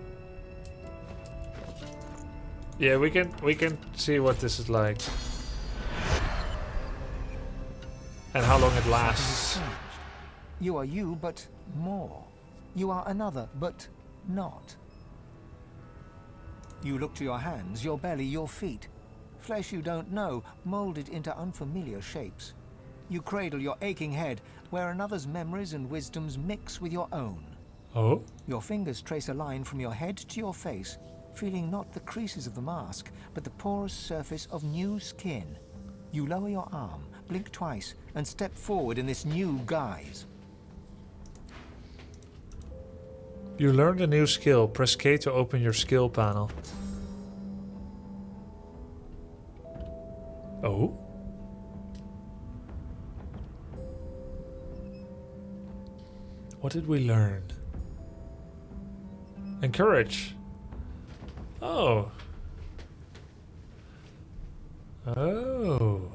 Speaker 1: Yeah, we can see what this is like. And how long it lasts.
Speaker 12: You are you, but more. You are another, but not. You look to your hands, your belly, your feet. Flesh you don't know, molded into unfamiliar shapes. You cradle your aching head, where another's memories and wisdoms mix with your own.
Speaker 1: Oh?
Speaker 12: Your fingers trace a line from your head to your face, feeling not the creases of the mask, but the porous surface of new skin. You lower your arm, blink twice, and step forward in this new guise.
Speaker 1: You learned a new skill. Press K to open your skill panel. Oh? What did we learn? Encourage. Oh. Oh.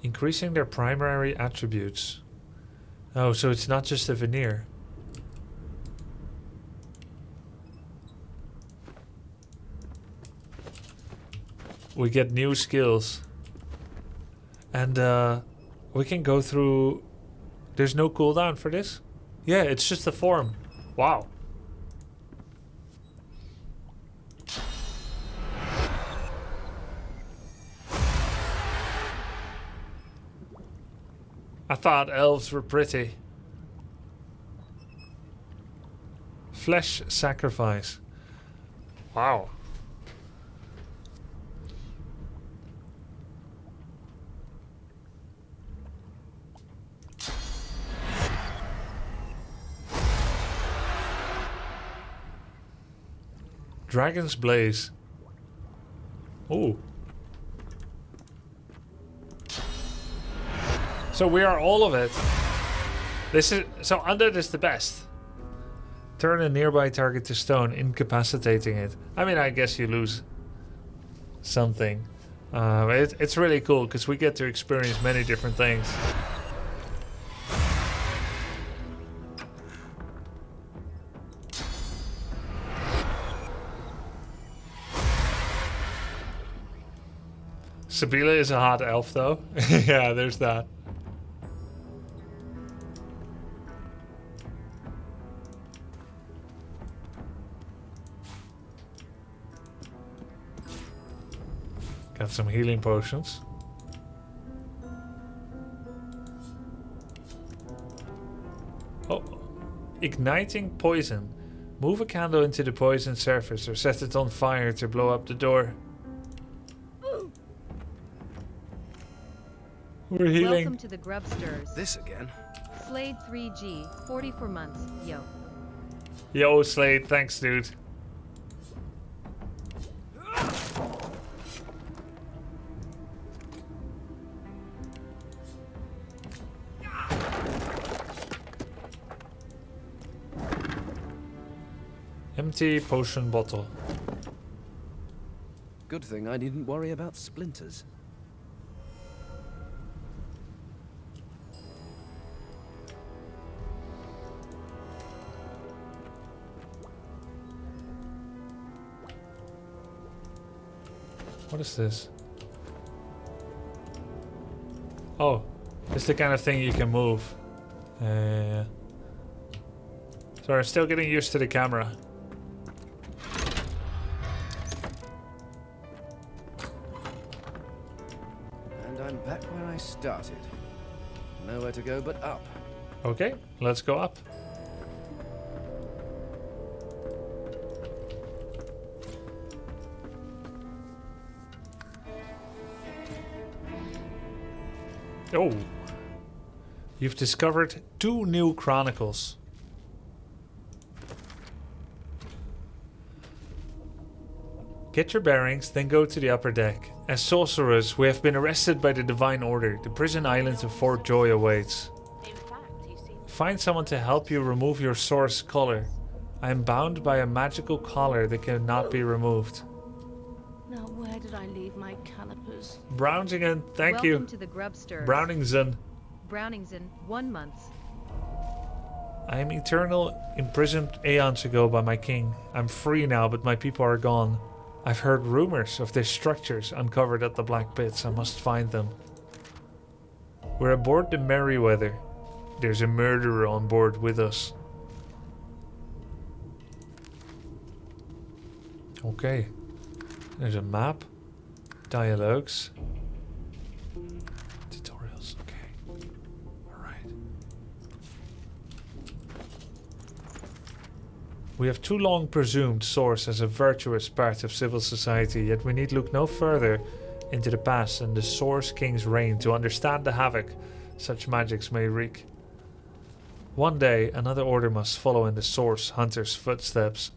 Speaker 1: Increasing their primary attributes. Oh, so it's not just a veneer. We get new skills. And we can go through... There's no cooldown for this? Yeah, it's just a form. Wow. I thought elves were pretty. Flesh sacrifice. Wow. Dragon's Blaze. Ooh. So we are all of it. This is so undead is the best. Turn a nearby target to stone, incapacitating it. I mean, I guess you lose something. It's really cool because we get to experience many different things. Sabila is a hot elf, though. Yeah, there's that. Got some healing potions. Oh, igniting poison. Move a candle into the poison surface or set it on fire to blow up the door. We're healing.
Speaker 2: Welcome to the Grubsters.
Speaker 13: This again?
Speaker 2: Slade 3G, 44 months. Yo.
Speaker 1: Yo, Slade. Thanks, dude. Empty potion bottle.
Speaker 8: Good thing I needn't worry about splinters.
Speaker 1: What is this? Oh, it's the kind of thing you can move. Sorry, I'm still getting used to the camera.
Speaker 8: And I'm back where I started. Nowhere to go but up.
Speaker 1: Okay, let's go up. Oh, you've discovered 2 new chronicles. Get your bearings, then go to the upper deck. As sorcerers, we have been arrested by the Divine Order. The prison island of Fort Joy awaits. Find someone to help you remove your source collar. I am bound by a magical collar that cannot be removed.
Speaker 10: Now where did I leave my calipers?
Speaker 1: Browningen, thank you.
Speaker 2: Welcome to the Grubsters.
Speaker 1: Browningsen.
Speaker 2: Browningsen, 1 month.
Speaker 1: I am eternal, imprisoned aeons ago by my king. I'm free now, but my people are gone. I've heard rumors of their structures uncovered at the Black Pits. I must find them. We're aboard the Merryweather. There's a murderer on board with us. Okay. There's a map. Dialogues. Tutorials. Okay. Alright. We have too long presumed Source as a virtuous part of civil society, yet we need look no further into the past and the Source King's reign to understand the havoc such magics may wreak. One day, another order must follow in the Source Hunter's footsteps.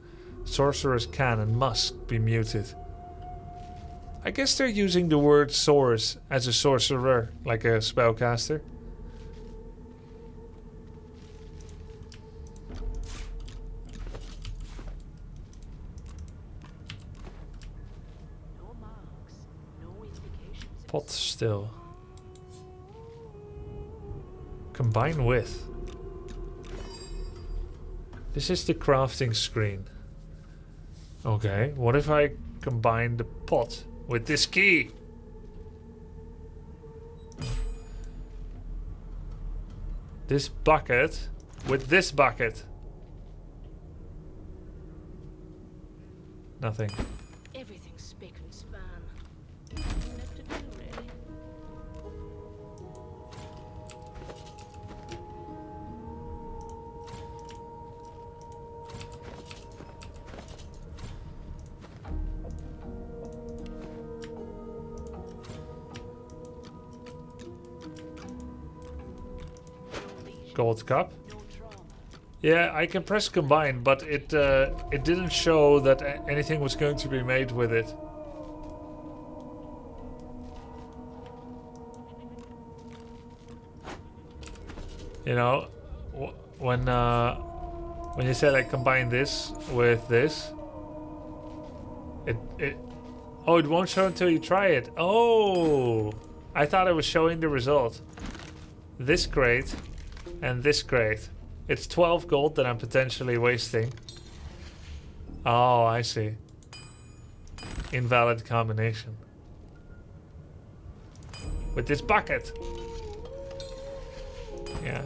Speaker 1: Sorcerers can and must be muted. I guess they're using the word source as a sorcerer, like a spellcaster. Pot still. Combine with. This is the crafting screen. Okay, what if I combine the pot with this key? This bucket with this bucket. Nothing.
Speaker 10: Everything's spick and span. Nothing left to do, really.
Speaker 1: gold cup. Yeah, I can press combine, but it didn't show that anything was going to be made with it. You know, when you say like combine this with this, it won't show until you try it. Oh, I thought it was showing the result. This crate and this crate. It's 12 gold that I'm potentially wasting. Oh, I see. Invalid combination. With this bucket. Yeah.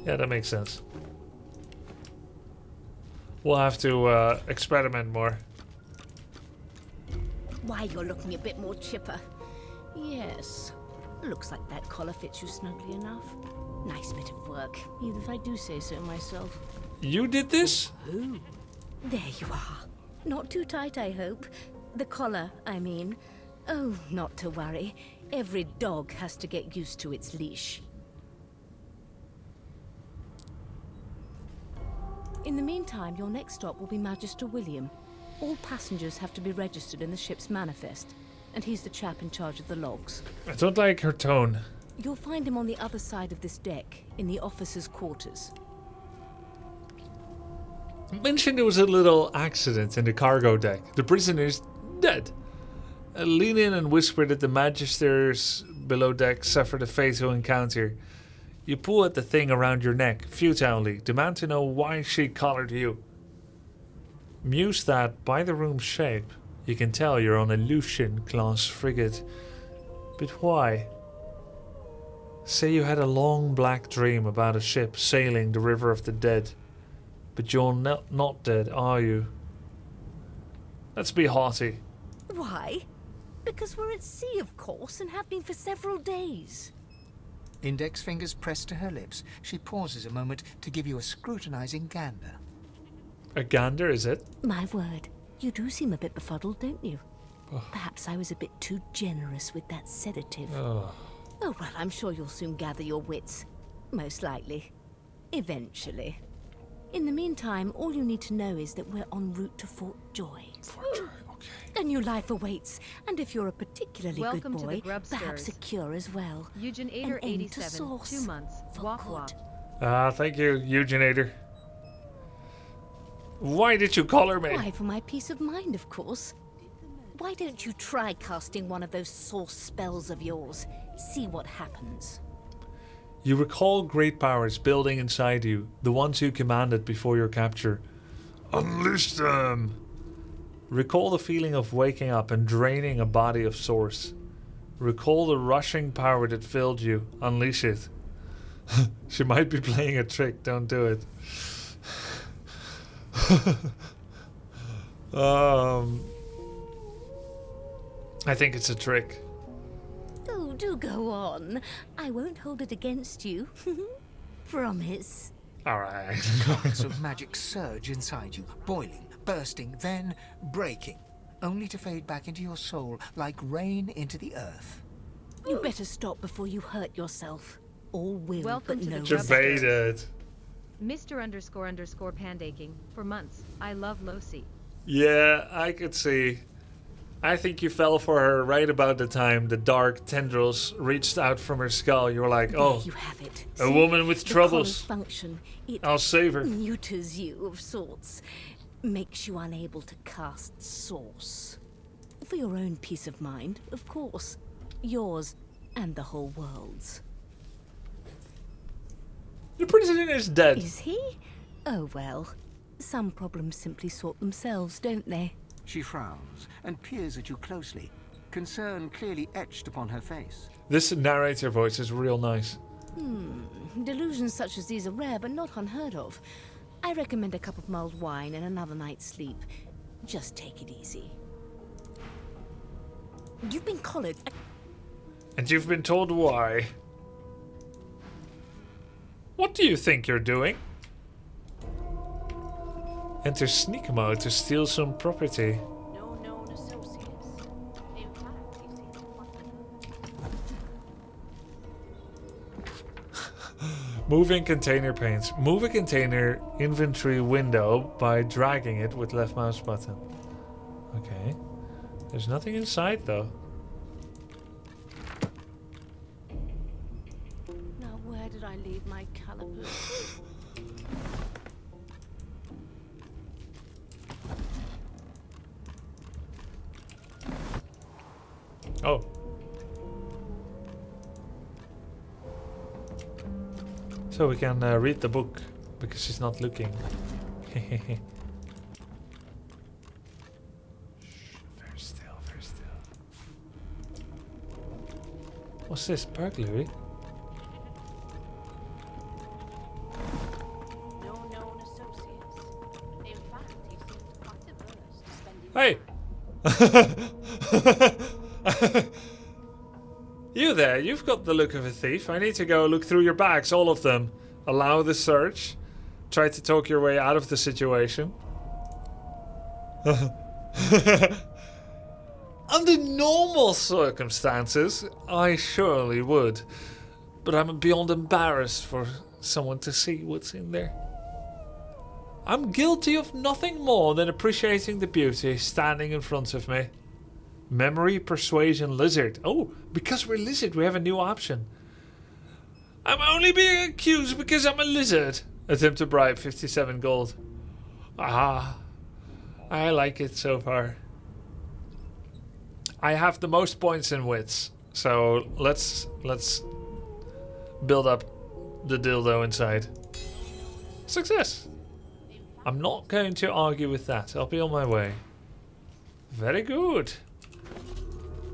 Speaker 1: Yeah, that makes sense. We'll have to experiment more.
Speaker 10: Why, you're looking a bit more chipper. Yes. Looks like that collar fits you snugly enough. Nice bit of work, even if I do say so myself.
Speaker 1: You did this?
Speaker 10: Oh, there you are. Not too tight, I hope. The collar, I mean. Oh, not to worry. Every dog has to get used to its leash. In the meantime, your next stop will be Magister William. All passengers have to be registered in the ship's manifest, and he's the chap in charge of the logs.
Speaker 1: I don't like her tone.
Speaker 10: You'll find him on the other side of this deck, in the officers' quarters.
Speaker 1: Mentioned there was a little accident in the cargo deck. The prisoner's dead. Lean in and whisper that the Magisters below deck suffered a fatal encounter. You pull at the thing around your neck, futilely, demand to know why she collared you. Muse that, by the room's shape, you can tell you're on a Lucian-class frigate. But why? Say you had a long black dream about a ship sailing the river of the dead. But you're not dead, are you? Let's be haughty.
Speaker 10: Why? Because we're at sea, of course, and have been for several days.
Speaker 12: Index fingers pressed to her lips, she pauses a moment to give you a scrutinizing gander.
Speaker 1: A gander, is it?
Speaker 10: My word, you do seem a bit befuddled, don't you? Perhaps I was a bit too generous with that sedative. Oh, well, I'm sure you'll soon gather your wits. Most likely. Eventually. In the meantime, all you need to know is that we're en route to Fort Joy.
Speaker 1: Fort Joy, okay.
Speaker 10: A new life awaits, and if you're a particularly
Speaker 2: Welcome
Speaker 10: good boy,
Speaker 2: to the Grubsters.
Speaker 10: perhaps a cure as well.
Speaker 2: Eugenator
Speaker 10: An end to
Speaker 2: 87,
Speaker 10: sauce.
Speaker 2: 2 months. Walk walk.
Speaker 1: Thank you, Eugenator. Why did you collar me?
Speaker 10: Why, for my peace of mind, of course. Why don't you try casting one of those sauce spells of yours? See what happens.
Speaker 1: You recall great powers building inside you, the ones you commanded before your capture. Unleash them! Recall the feeling of waking up and draining a body of source. Recall the rushing power that filled you. Unleash it. She might be playing a trick, don't do it. I think it's a trick.
Speaker 10: Oh, do go on. I won't hold it against you. Promise.
Speaker 1: Alright.
Speaker 12: Currents of magic surge inside you, boiling, bursting, then breaking, only to fade back into your soul like rain into the earth.
Speaker 10: You better stop before you hurt yourself. All will,
Speaker 2: Welcome
Speaker 10: but
Speaker 2: to
Speaker 10: no
Speaker 2: the
Speaker 1: Debated.
Speaker 2: Mr. Pandaking. For months. I love Losi.
Speaker 1: Yeah, I could see. I think you fell for her right about the time the dark tendrils reached out from her skull. You were like, oh,
Speaker 10: there you have it.
Speaker 1: a
Speaker 10: See,
Speaker 1: woman with
Speaker 10: the
Speaker 1: troubles.
Speaker 10: collar's function, it
Speaker 1: I'll save her.
Speaker 10: neuters you of sorts. Makes you unable to cast source. For your own peace of mind, of course. Yours and the whole world's.
Speaker 1: The prisoner is dead.
Speaker 10: Is he? Oh well. Some problems simply sort themselves, don't they?
Speaker 12: She frowns and peers at you closely, concern clearly etched upon her face.
Speaker 1: This narrator voice is real nice.
Speaker 10: Delusions such as these are rare, but not unheard of. I recommend a cup of mulled wine and another night's sleep. Just take it easy. You've been collared.
Speaker 1: And you've been told why. What do you think you're doing? Enter sneak mode to steal some property.
Speaker 10: No known associates. In fact, he seems
Speaker 1: Moving container panes. Move a container inventory window by dragging it with left mouse button. Okay. There's nothing inside though.
Speaker 10: Now where did I leave my calipers?
Speaker 1: Oh. So we can read the book because she's not looking. Very still, very still. What's this? Burglary?
Speaker 10: No known associates. In fact, he seems quite averse to spending
Speaker 1: Hey! You there, you've got the look of a thief. I need to go look through your bags, all of them. Allow the search. Try to talk your way out of the situation. Under normal circumstances, I surely would. But I'm beyond embarrassed for someone to see what's in there. I'm guilty of nothing more than appreciating the beauty standing in front of me. Memory persuasion lizard. Oh, because we're lizard, we have a new option. I'm only being accused because I'm a lizard. Attempt to bribe 57 gold. Ah, I like it so far. I have the most points in wits, so let's build up the dildo inside. Success. I'm not going to argue with that. I'll be on my way. Very good.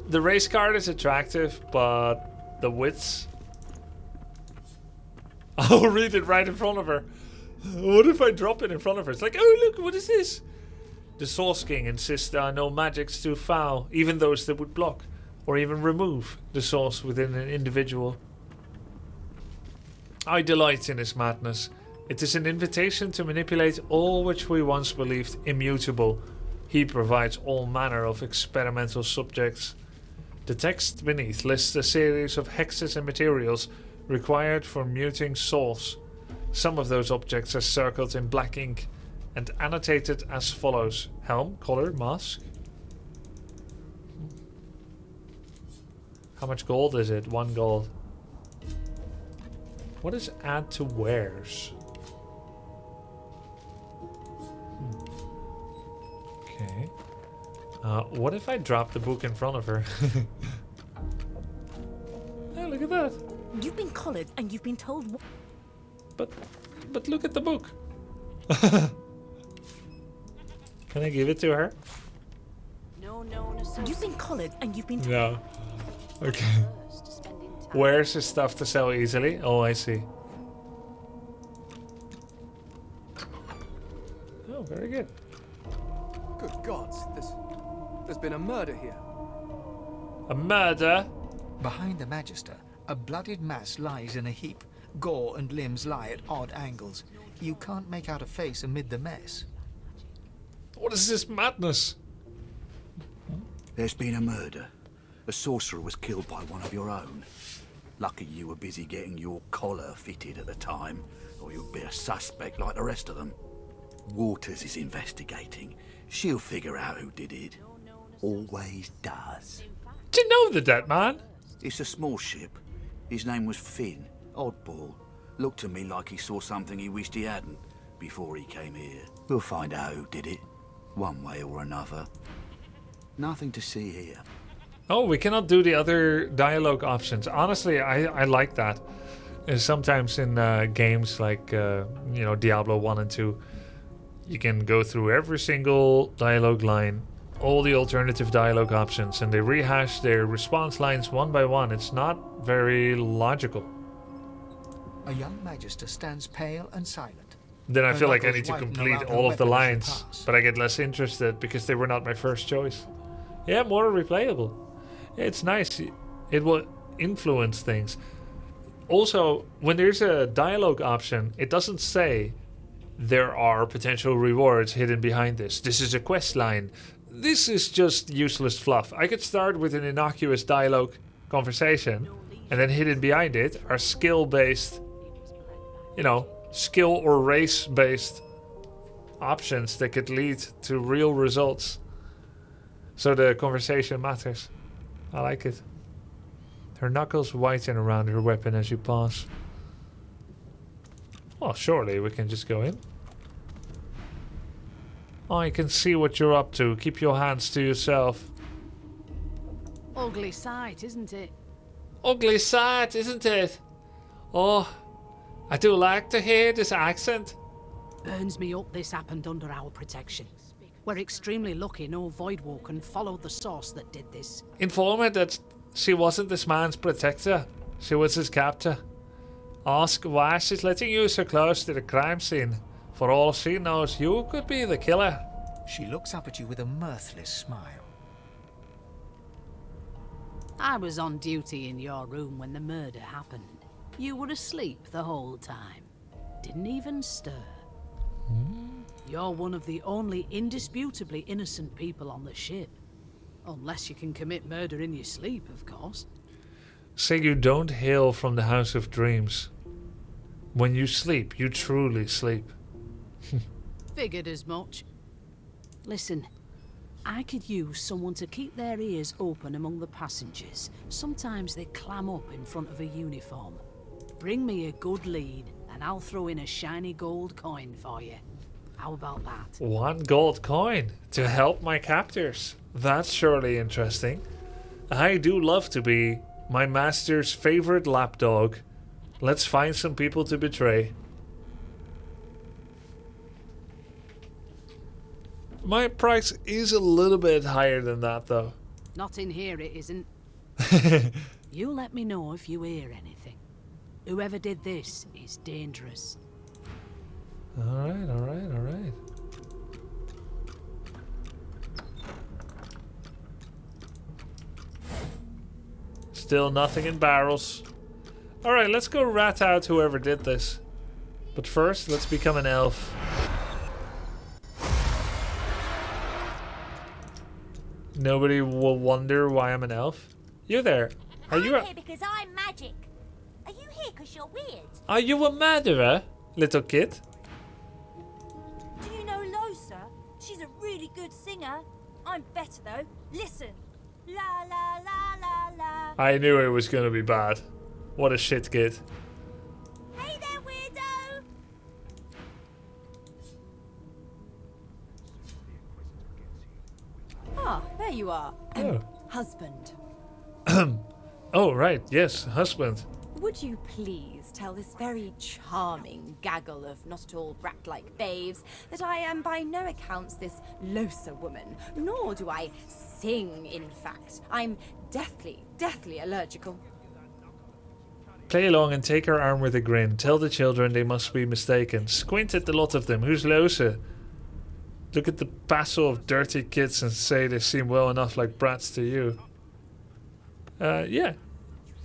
Speaker 1: The race card is attractive, but the wits... I'll read it right in front of her. What if I drop it in front of her? It's like, oh look, what is this? The Source King insists there are no magics too foul, even those that would block, or even remove the source within an individual. I delight in his madness. It is an invitation to manipulate all which we once believed immutable. He provides all manner of experimental subjects. The text beneath lists a series of hexes and materials required for muting souls. Some of those objects are circled in black ink and annotated as follows. Helm, collar, mask. How much gold is it? 1 gold. What is add to wares? Okay. What if I drop the book in front of her? Hey, look at that.
Speaker 10: You've been collared and you've been told what?
Speaker 1: But look at the book. Can I give it to her?
Speaker 10: No known associates. You've been collared and you've been told.
Speaker 1: No. Okay. Where's his stuff to sell easily? Oh, I see. Oh, very good.
Speaker 8: Good gods, there's been a murder here.
Speaker 1: A murder?
Speaker 12: Behind the Magister, a bloodied mass lies in a heap. Gore and limbs lie at odd angles. You can't make out a face amid the mess.
Speaker 1: What is this madness?
Speaker 15: There's been a murder. A sorcerer was killed by one of your own. Lucky you were busy getting your collar fitted at the time, or you'd be a suspect like the rest of them. Waters is investigating. She'll figure out who did it. Always does.
Speaker 1: Do you know the dead man?
Speaker 15: It's a small ship. His name was Finn. Oddball. Looked to me like he saw something he wished he hadn't before he came here. We'll find out who did it, one way or another. Nothing to see here.
Speaker 1: Oh, we cannot do the other dialogue options. Honestly, I like that. Sometimes in games like, Diablo 1 and 2, you can go through every single dialogue line, all the alternative dialogue options, and they rehash their response lines one by one. It's not very logical.
Speaker 12: A young Magister stands pale and silent.
Speaker 1: Then I
Speaker 12: Her
Speaker 1: feel like I
Speaker 12: knuckles
Speaker 1: need to
Speaker 12: whiten
Speaker 1: complete
Speaker 12: around her
Speaker 1: all of the
Speaker 12: weapon as she
Speaker 1: lines,
Speaker 12: pass.
Speaker 1: but I get less interested because they were not my first choice. Yeah, more replayable. Yeah, it's nice. It will influence things. Also, when there's a dialogue option, it doesn't say there are potential rewards hidden behind this. This is a quest line. This is just useless fluff. I could start with an innocuous dialogue conversation, and then hidden behind it are skill-based you know, skill or race-based options that could lead to real results. So the conversation matters. I like it. Her knuckles whiten around her weapon as you pass. Well, surely we can just go in. I can see what you're up to. Keep your hands to yourself.
Speaker 16: Ugly sight, isn't it?
Speaker 1: Ugly sight, isn't it? Oh, I do like to hear this accent.
Speaker 16: Burns me up this happened under our protection. We're extremely lucky no Voidwalker followed the source that did this.
Speaker 1: Inform her that she wasn't this man's protector. She was his captor. Ask why she's letting you so close to the crime scene. For all she knows, you could be the killer.
Speaker 12: She looks up at you with a mirthless smile.
Speaker 16: I was on duty in your room when the murder happened. You were asleep the whole time. Didn't even stir. You're one of the only indisputably innocent people on the ship. Unless you can commit murder in your sleep, of course.
Speaker 1: Say you don't hail from the House of Dreams. When you sleep, you truly sleep.
Speaker 16: Figured as much. Listen, I could use someone to keep their ears open among the passengers. Sometimes they clam up in front of a uniform. Bring me a good lead, and I'll throw in a shiny gold coin for you. How about that?
Speaker 1: 1 gold coin to help my captors. That's surely interesting. I do love to be my master's favorite lapdog. Let's find some people to betray. My price is a little bit higher than that, though.
Speaker 16: Not in here, it isn't. You let me know if you hear anything. Whoever did this is dangerous.
Speaker 1: Alright, alright, alright. Still nothing in barrels. Alright, let's go rat out whoever did this. But first, let's become an elf. Nobody will wonder why I'm an elf. You there? Are you
Speaker 9: I'm here because I'm magic. Are you here because you're weird?
Speaker 1: Are you a murderer, little kid?
Speaker 17: Do you know Losa? She's a really good singer. I'm better though. Listen. La la la la la.
Speaker 1: I knew it was gonna be bad. What a shit kid.
Speaker 17: Hey there, weirdo!
Speaker 7: Ah, there you are.
Speaker 1: Oh.
Speaker 7: Husband.
Speaker 1: Oh, right. Yes, husband.
Speaker 7: Would you please tell this very charming gaggle of not at all brat-like babes that I am by no accounts this Losa woman, nor do I sing, in fact. I'm deathly allergical.
Speaker 1: Play along and take her arm with a grin. Tell the children they must be mistaken. Squint at the lot of them. Who's Losa? Look at the passel of dirty kids and say they seem well enough like brats to you. Yeah.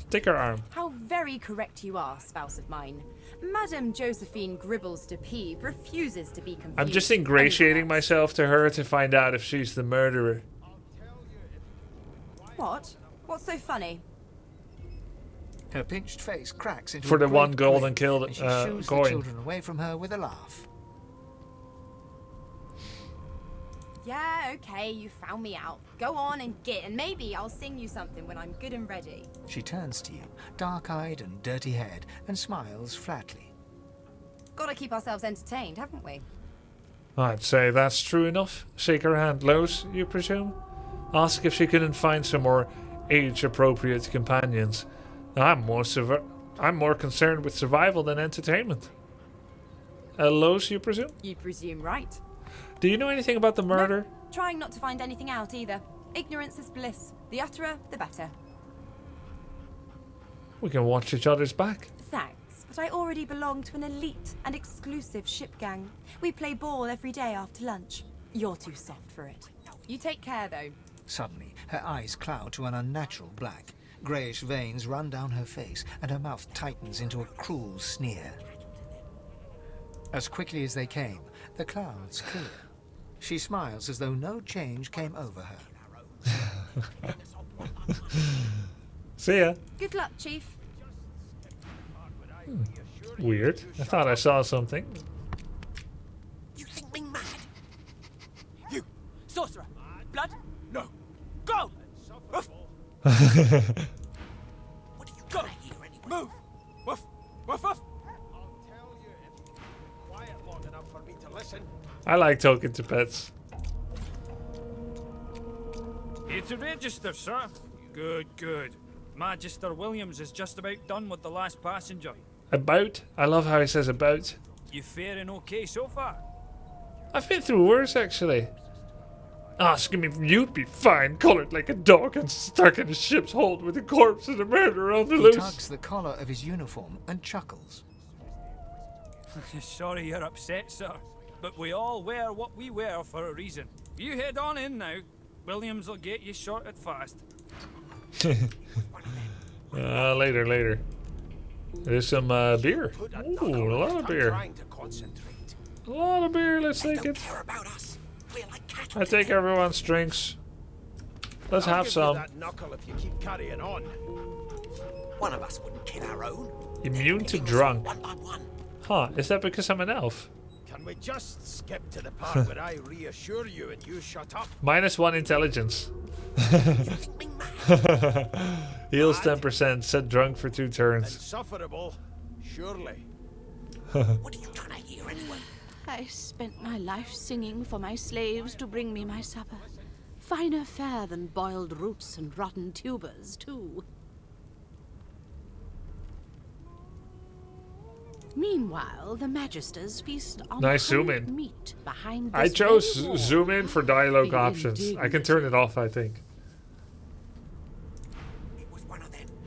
Speaker 1: Take her arm.
Speaker 7: How very correct you are, spouse of mine. Madame Josephine Gribbles de Peeb refuses to be confused.
Speaker 1: I'm just ingratiating myself to her to find out if she's the murderer.
Speaker 7: What? What's so funny?
Speaker 12: Her pinched face cracks into
Speaker 1: For
Speaker 12: a
Speaker 1: the
Speaker 12: great
Speaker 1: 1 golden
Speaker 12: grin,
Speaker 1: killed
Speaker 12: and she shoos the
Speaker 1: coin.
Speaker 12: children away from her with a laugh.
Speaker 7: Yeah, okay, you found me out. Go on and git, and maybe I'll sing you something when I'm good and ready.
Speaker 12: She turns to you, dark-eyed and dirty-haired, and smiles flatly.
Speaker 7: Gotta keep ourselves entertained, haven't we?
Speaker 1: I'd say that's true enough. Shake her hand, Los, you presume? Ask if she couldn't find some more age-appropriate companions. I'm more concerned with survival than entertainment. Los, you presume?
Speaker 7: You presume right.
Speaker 1: Do you know anything about the murder?
Speaker 7: No, trying not to find anything out either. Ignorance is bliss. The utterer, the better.
Speaker 1: We can watch each other's back.
Speaker 7: Thanks, but I already belong to an elite and exclusive ship gang. We play ball every day after lunch. You're too soft for it. You take care, though.
Speaker 12: Suddenly, her eyes cloud to an unnatural black. Greyish veins run down her face, and her mouth tightens into a cruel sneer. As quickly as they came, the clouds clear. She smiles as though no change came over her.
Speaker 1: See ya.
Speaker 7: Good luck, Chief.
Speaker 1: Weird. I thought I saw something.
Speaker 14: You think me mad?
Speaker 18: You, sorcerer! Blood? No! Go! Woof!
Speaker 14: What are you
Speaker 18: Go!
Speaker 14: gonna hear anyway?
Speaker 18: Move! Woof! Woof woof!
Speaker 13: Quiet long enough for me to listen.
Speaker 1: I like talking to pets.
Speaker 18: Here to register, sir. Good, good. Magister Williams is just about done with the last passenger.
Speaker 1: About? I love how he says about.
Speaker 18: You faring okay so far?
Speaker 1: I've been through worse, actually. Asking me if you'd be fine, collared like a dog and stuck in a ship's hold with a corpse and a murderer on the
Speaker 12: He
Speaker 1: loose.
Speaker 12: tugs the collar of his uniform and chuckles.
Speaker 18: Sorry you're upset, sir. But we all wear what we wear for a reason. You head on in now. Williams will get you sorted fast.
Speaker 1: Later. There's some beer. Ooh, a lot of beer. A lot of beer, let's take it. I take everyone's drinks. Let's have some.
Speaker 13: That knuckle if you keep carrying on.
Speaker 14: One of us wouldn't kill our own.
Speaker 1: Immune to drunk.
Speaker 14: One by one.
Speaker 1: Huh, is that because I'm an elf?
Speaker 13: Can we just skip to the part where I reassure you and you shut up?
Speaker 1: -1 intelligence. Heals 10%, set drunk for 2 turns.
Speaker 13: Insufferable, surely.
Speaker 14: What are you trying to hear anyway?
Speaker 10: I spent my life singing for my slaves to bring me my supper. Finer fare than boiled roots and rotten tubers, too. Meanwhile, the Magisters feast on
Speaker 1: Nice zoom
Speaker 10: cold
Speaker 1: in.
Speaker 10: meat behind
Speaker 1: I
Speaker 10: this
Speaker 1: chose
Speaker 10: very wall.
Speaker 1: zoom in for dialogue
Speaker 10: The
Speaker 1: options. I can turn it off, I think.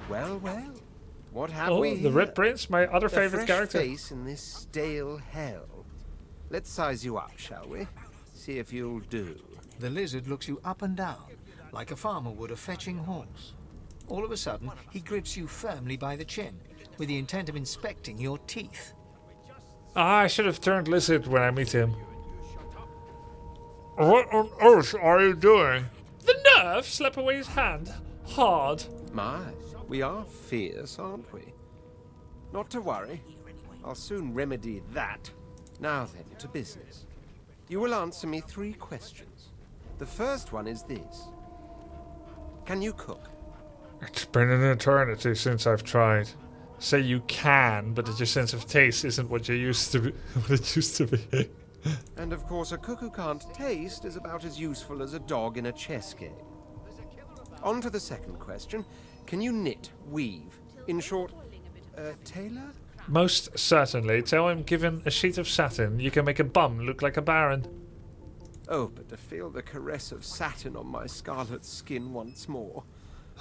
Speaker 3: Well, what have
Speaker 1: Oh,
Speaker 3: we
Speaker 1: the
Speaker 3: here?
Speaker 1: Red Prince, my other favorite
Speaker 3: A fresh
Speaker 1: character.
Speaker 3: face in this stale hell. Let's size you up, shall we? See if you'll do.
Speaker 12: The lizard looks you up and down, like a farmer would a fetching horse. All of a sudden, he grips you firmly by the chin, with the intent of inspecting your teeth.
Speaker 1: Ah, I should have turned lizard when I meet him. What on earth are you doing? The nerve! Slap away his hand. Hard.
Speaker 3: My, we are fierce, aren't we? Not to worry. I'll soon remedy that. Now then, to business. You will answer me 3 questions. The first one is this. Can you cook?
Speaker 1: It's been an eternity since I've tried. Say you can, but that your sense of taste isn't what you used to be. What it used to be.
Speaker 3: And of course, a cook who can't taste is about as useful as a dog in a chess game. On to the second question. Can you knit, weave? In short, tailor?
Speaker 1: Most certainly. Tell him, given a sheet of satin, you can make a bum look like a baron.
Speaker 3: Oh, but to feel the caress of satin on my scarlet skin once more.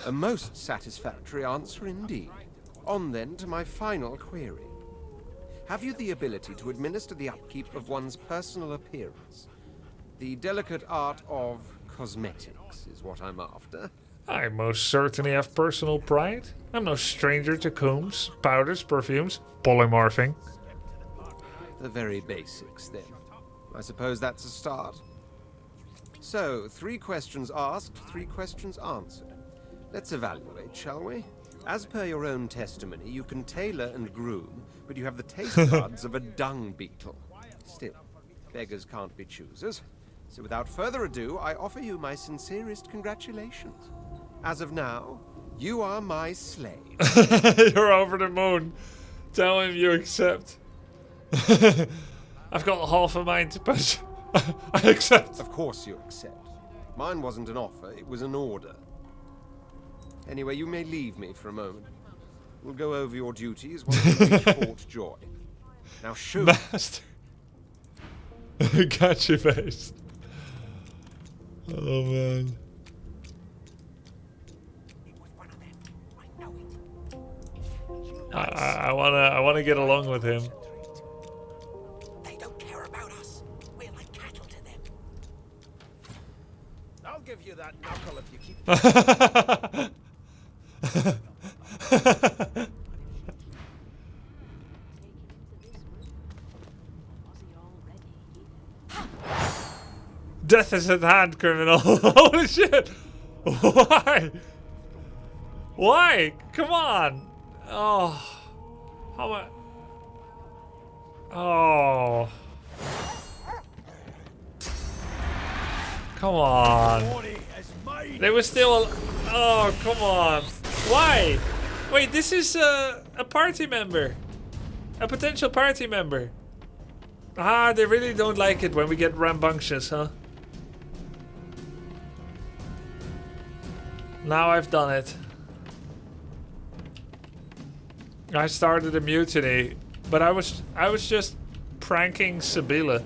Speaker 3: A most satisfactory answer indeed. On then to my final query. Have you the ability to administer the upkeep of one's personal appearance? The delicate art of cosmetics is what I'm after.
Speaker 1: I most certainly have personal pride. I'm no stranger to combs, powders, perfumes, polymorphing.
Speaker 3: The very basics, then. I suppose that's a start. So, 3 questions asked, 3 questions answered. Let's evaluate, shall we? As per your own testimony, you can tailor and groom, but you have the taste buds of a dung beetle. Still, beggars can't be choosers. So without further ado, I offer you my sincerest congratulations. As of now, you are my slave.
Speaker 1: You're over the moon. Tell him you accept. I've got half a mind to push. I accept.
Speaker 3: Of course you accept. Mine wasn't an offer, it was an order. Anyway, you may leave me for a moment. We'll go over your duties once we reach Fort Joy. Now shoot.
Speaker 1: Master. Got your face. Oh man. I wanna get along with him.
Speaker 14: They don't care about us. We're like cattle to them.
Speaker 13: I'll give you that knuckle if you keep.
Speaker 1: Death is at hand, criminal. Holy shit! Why? Why? Come on! Oh, How am I? Oh. Come on. They were still... Oh, come on. Why? Wait, this is a party member. A potential party member. Ah, they really don't like it when we get rambunctious, huh? Now I've done it. I started a mutiny, but I was just pranking Sibylla.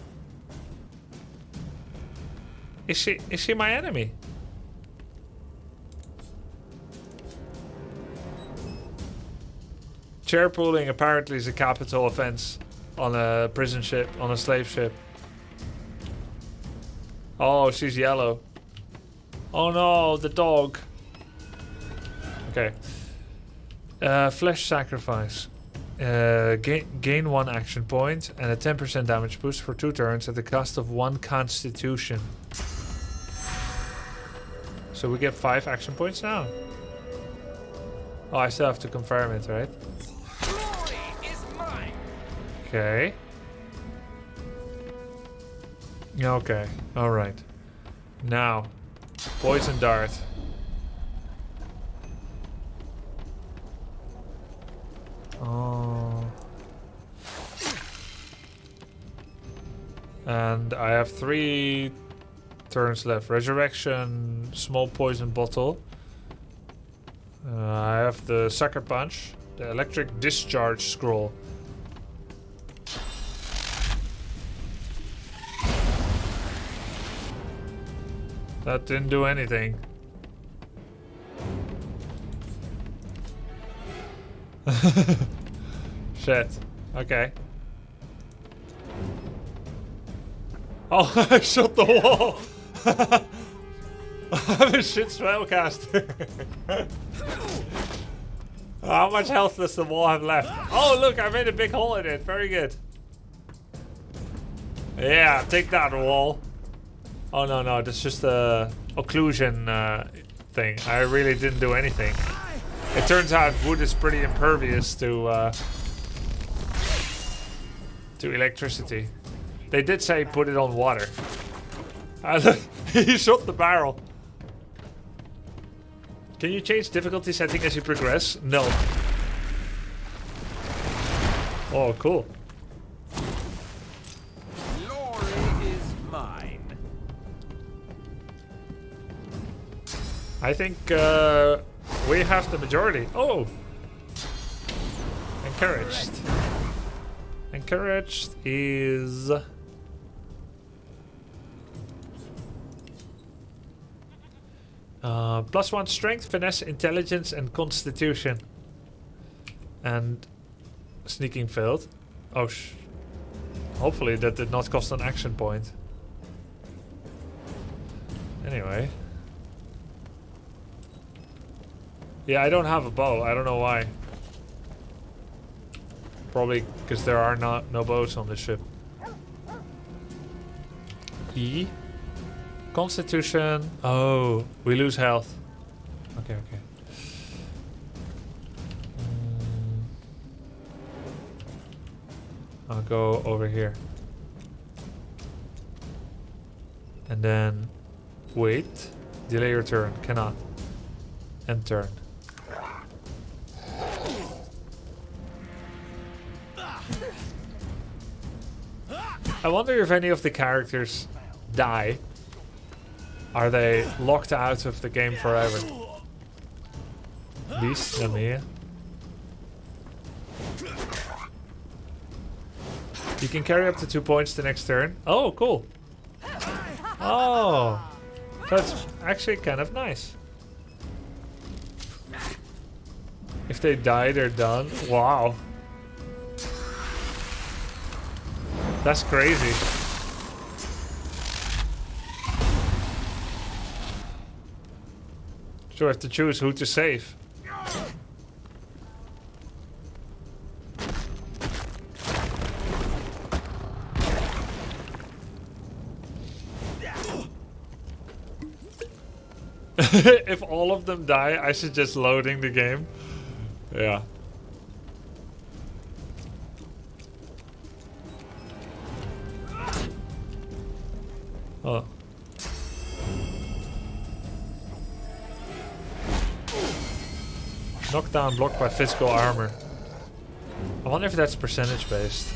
Speaker 1: Is she my enemy? Chair pooling apparently is a capital offense on a prison ship, on a slave ship. Oh, she's yellow. Oh no, the dog. Okay. Flesh sacrifice. Gain 1 action point and a 10% damage boost for 2 turns at the cost of 1 constitution. So we get 5 action points now. Oh, I still have to confirm it, right? Okay. Okay, alright. Now, poison dart. Oh. And I have 3 turns left. Resurrection, small poison bottle. I have the sucker punch, the electric discharge scroll. That didn't do anything. Shit. Okay. Oh, I shot the wall! I'm a shit spellcaster. How much health does the wall have left? Oh, look, I made a big hole in it. Very good. Yeah, take that, wall. Oh, no, no, that's just a occlusion thing. I really didn't do anything. It turns out wood is pretty impervious to electricity. They did say put it on water. He shot the barrel. Can you change difficulty setting as you progress? No. Oh, cool.
Speaker 19: Glory is mine.
Speaker 1: I think we have the majority. Oh! Encouraged. Encouraged is... +1 strength, finesse, intelligence, and constitution. And sneaking failed. Oh, hopefully that did not cost an action point. Anyway. Yeah, I don't have a bow. I don't know why. Probably because there are no bows on this ship. E. Constitution. Oh, we lose health. Okay, okay. I'll go over here. And then wait. Delay your turn. Cannot. End turn. I wonder if any of the characters die. Are they locked out of the game forever? Beast, let me hear. You can carry up to 2 points the next turn. Oh, cool. Oh, that's actually kind of nice. If they die, they're done. Wow. That's crazy. So I have to choose who to save. If all of them die, I suggest loading the game. Yeah. Oh. Knockdown blocked by physical armor. I wonder if that's percentage based.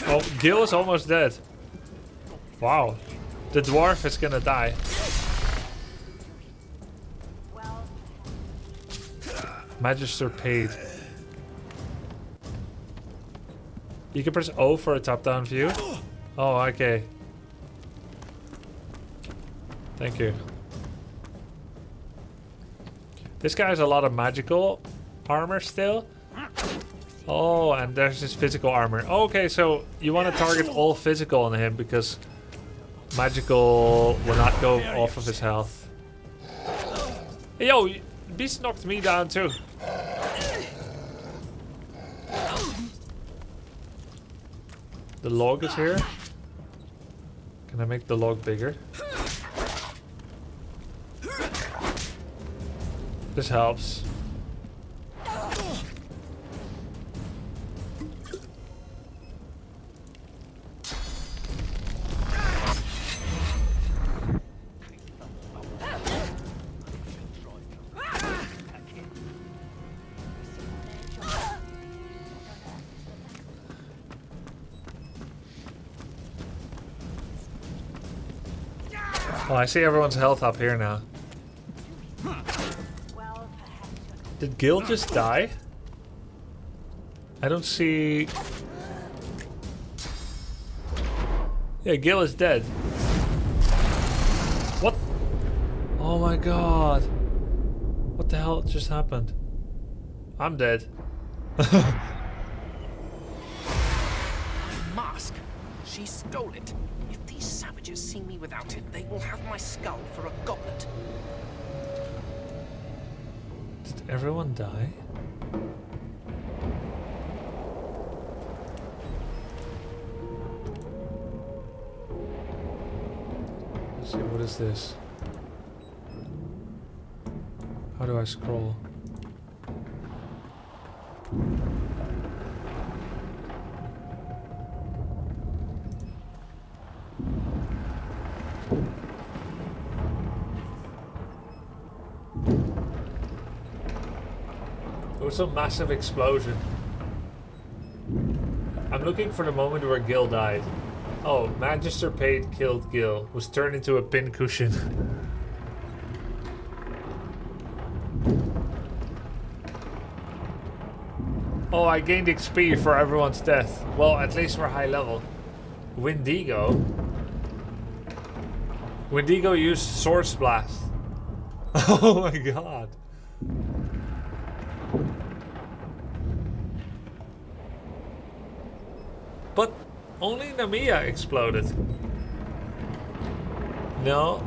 Speaker 1: Oh, Gil is almost dead. Wow. The dwarf is gonna die. Magister paid. You can press O for a top-down view. Oh, okay. Thank you. This guy has a lot of magical armor still. Oh, and there's his physical armor. Okay, so you want to target all physical on him because magical will not go off of his health. Hey, yo, Beast knocked me down too. The log is here. Can I make the log bigger? This helps. Oh, I see everyone's health up here now. Did Gil just die? I don't see... Yeah, Gil is dead. What? Oh my god. What the hell just happened? I'm dead.
Speaker 19: Mask. She stole it. If these savages see me without it, they will have my skull for a goblet.
Speaker 1: Did everyone die? Let's see, what is this? How do I scroll? There was a massive explosion. I'm looking for the moment where Gil died. Oh, Magister Paid killed Gil. Was turned into a pincushion. Oh, I gained XP for everyone's death. Well, at least we're high level. Wendigo? Wendigo used Source Blast. Oh my god. But only Namiya exploded. No.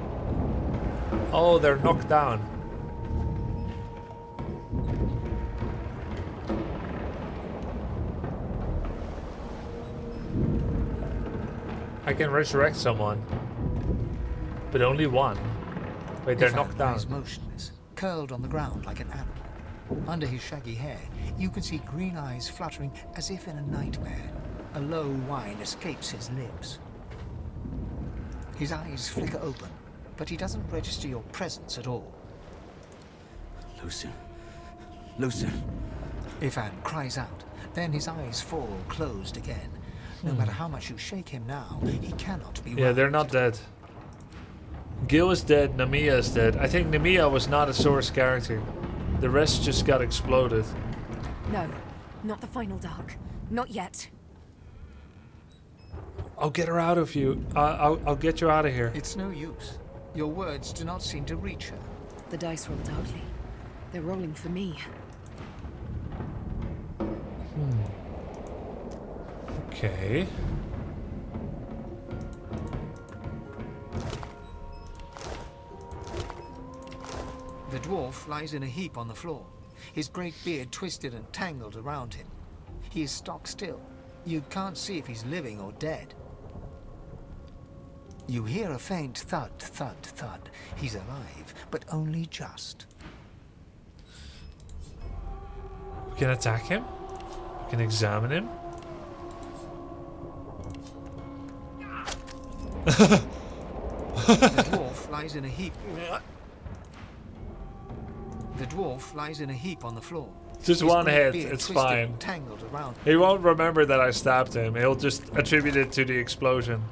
Speaker 1: Oh, they're knocked down. I can resurrect someone. But only one. Wait, they're knocked down.
Speaker 12: Lies motionless, curled on the ground like an animal. Under his shaggy hair, you can see green eyes fluttering as if in a nightmare. A low whine escapes his lips. His eyes flicker open, but he doesn't register your presence at all.
Speaker 15: Lucien. Lucien.
Speaker 12: Ifan cries out, then his eyes fall closed again. No matter how much you shake him now, he cannot be
Speaker 1: Yeah, they're not dead. Gil is dead, Namiya is dead. I think Namiya was not a source character. The rest just got exploded.
Speaker 4: No, not the final dark. Not yet.
Speaker 1: I'll get her out of you. I'll get you out of here.
Speaker 12: It's no use. Your words do not seem to reach her.
Speaker 4: The dice rolled outly. They're rolling for me.
Speaker 1: Okay.
Speaker 12: The dwarf lies in a heap on the floor, his great beard twisted and tangled around him. He is stock still, You can't see if he's living or dead. You hear a faint thud, thud, thud. He's alive, but only just.
Speaker 1: We can attack him. We can examine him.
Speaker 12: The dwarf lies in a heap. The dwarf lies in a heap on the floor.
Speaker 1: Just
Speaker 12: His
Speaker 1: one
Speaker 12: great
Speaker 1: hit,
Speaker 12: beard
Speaker 1: it's
Speaker 12: twisted
Speaker 1: fine.
Speaker 12: and tangled around.
Speaker 1: He won't remember that I stabbed him. He'll just attribute it to the explosion.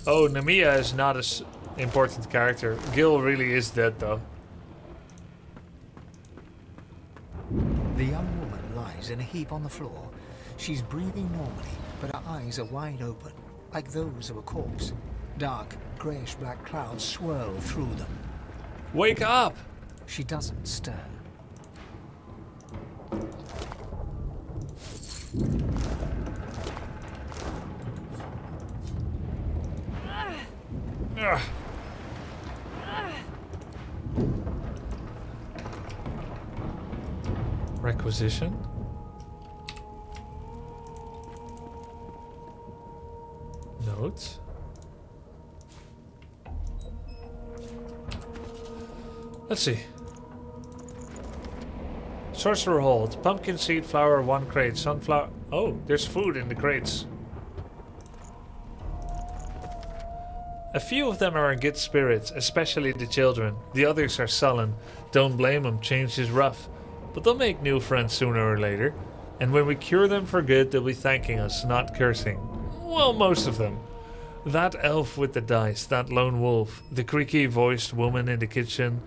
Speaker 1: Oh, Namiya is not as important character. Gil really is dead though.
Speaker 12: The young woman lies in a heap on the floor. She's breathing normally, but her eyes are wide open, like those of a corpse. Dark, greyish-black clouds swirl through them.
Speaker 1: Wake up!
Speaker 12: She doesn't stir.
Speaker 1: Ugh. Requisition? Notes? Let's see. Sorcerer Hold. Pumpkin seed flour, 1 crate. Sunflower. Oh, there's food in the crates. A few of them are in good spirits, especially the children. The others are sullen. Don't blame them, change is rough. But they'll make new friends sooner or later. And when we cure them for good, they'll be thanking us, not cursing. Well, most of them. That elf with the dice, that lone wolf, the creaky voiced woman in the kitchen.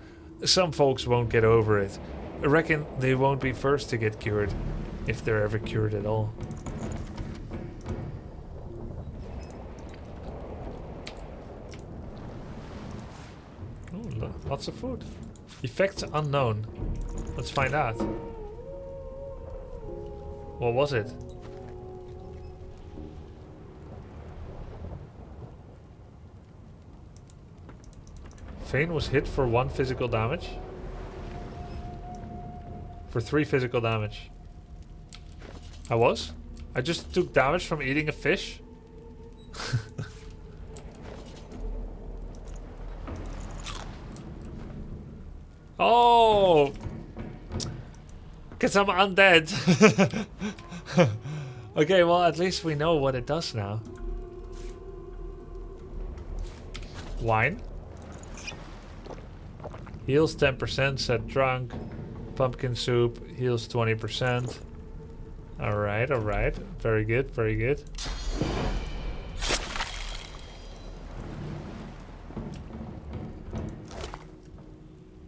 Speaker 1: Some folks won't get over it. I reckon they won't be first to get cured, if they're ever cured at all. Ooh, lots of food. Effects unknown. Let's find out. What was it? Fane was hit for 1 physical damage. For 3 physical damage. I was? I just took damage from eating a fish? Oh! Because I'm undead. Okay, well, at least we know what it does now. Wine. Heals 10%, set drunk. Pumpkin soup heals 20%. Alright, alright. Very good, very good.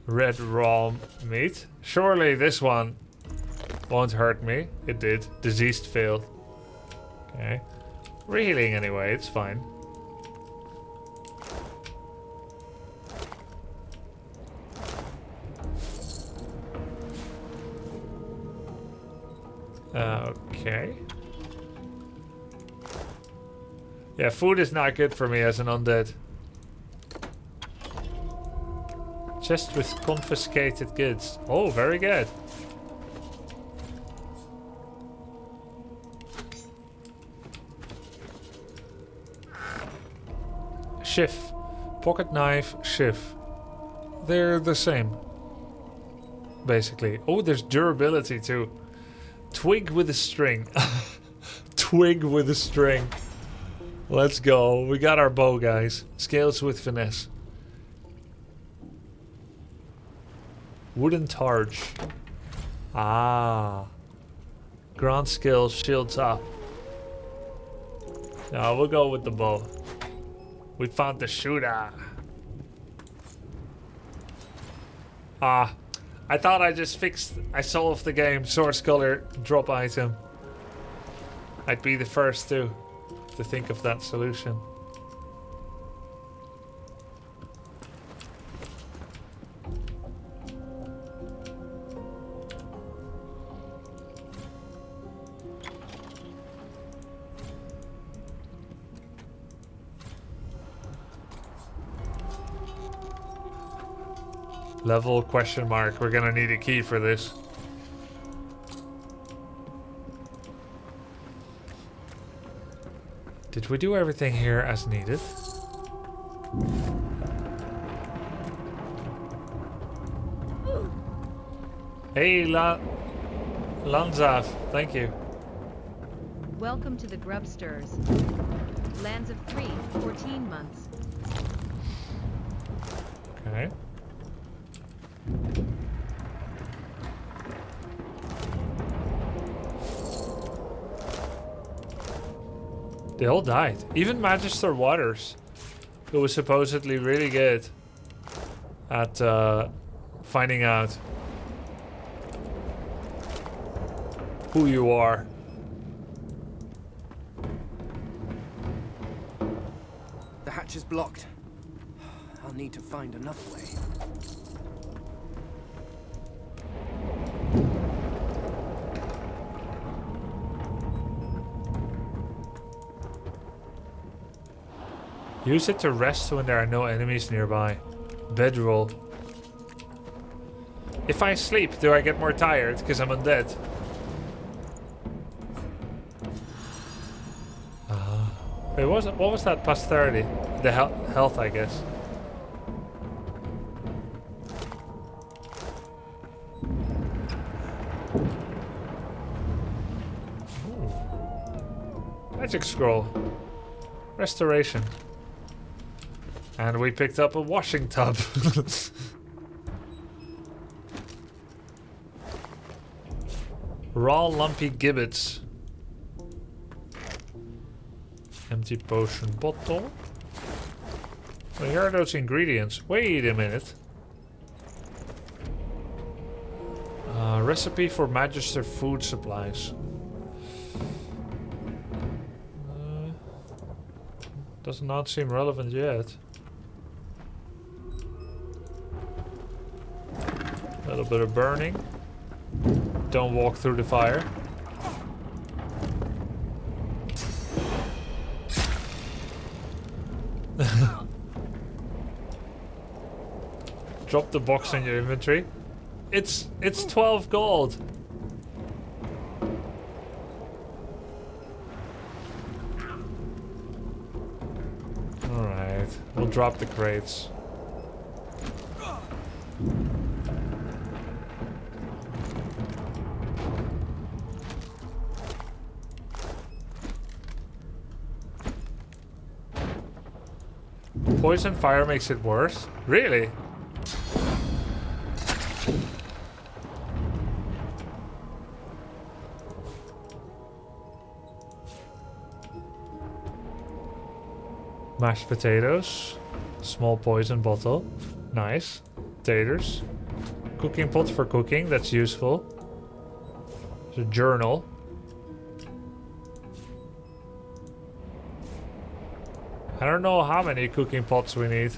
Speaker 1: Red raw meat. Surely this one won't hurt me. It did. Diseased failed. Okay. Rehealing anyway, it's fine. Okay. Yeah, food is not good for me as an undead. Chest with confiscated goods. Oh, very good. Shiv. Pocket knife, shiv. They're the same. Basically. Oh, there's durability too. Twig with a string. Twig with a string. Let's go. We got our bow, guys. Scales with finesse. Wooden targe. Ah. Grant skill, shields up. No, we'll go with the bow. We found the shooter. Ah. I thought I solved the game. Source color, drop item. I'd be the first to think of that solution. Level question mark. We're gonna need a key for this. Did we do everything here as needed? Hey, Lanzav, thank you.
Speaker 2: Welcome to the Grubsters. Lands of 3, 14 months.
Speaker 1: Okay. They all died. Even Magister Waters, who was supposedly really good at finding out who you are.
Speaker 19: The hatch is blocked. I'll need to find another way.
Speaker 1: Use it to rest when there are no enemies nearby. Bedroll. If I sleep, do I get more tired because I'm undead? Wait, what was that posterity? The health, I guess. Ooh. Magic scroll. Restoration. And we picked up a washing tub. Raw lumpy gibbets. Empty potion bottle. Well, here are those ingredients. Wait a minute. Recipe for Magister food supplies. Does not seem relevant yet. A little bit of burning. Don't walk through the fire. Drop the box in your inventory. It's 12 gold. Alright, we'll drop the crates. Poison fire makes it worse? Really? Mashed potatoes. Small poison bottle. Nice. Taters. Cooking pot for cooking, that's useful. There's a journal. I don't know how many cooking pots we need.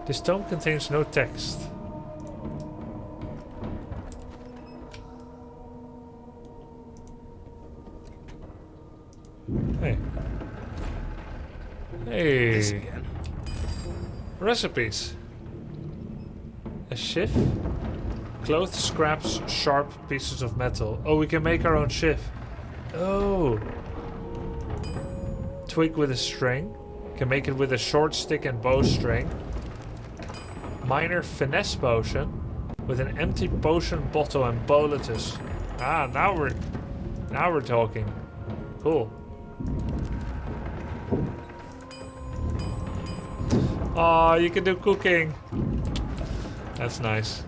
Speaker 1: This tome contains no text. Hey. Hey. Recipes. A shiv. Cloth scraps, sharp pieces of metal. Oh, we can make our own shiv. Oh. Twig with a string. Can make it with a short stick and bowstring. Minor finesse potion with an empty potion bottle and boletus. Ah, now we're talking. Cool. Oh, you can do cooking. That's nice.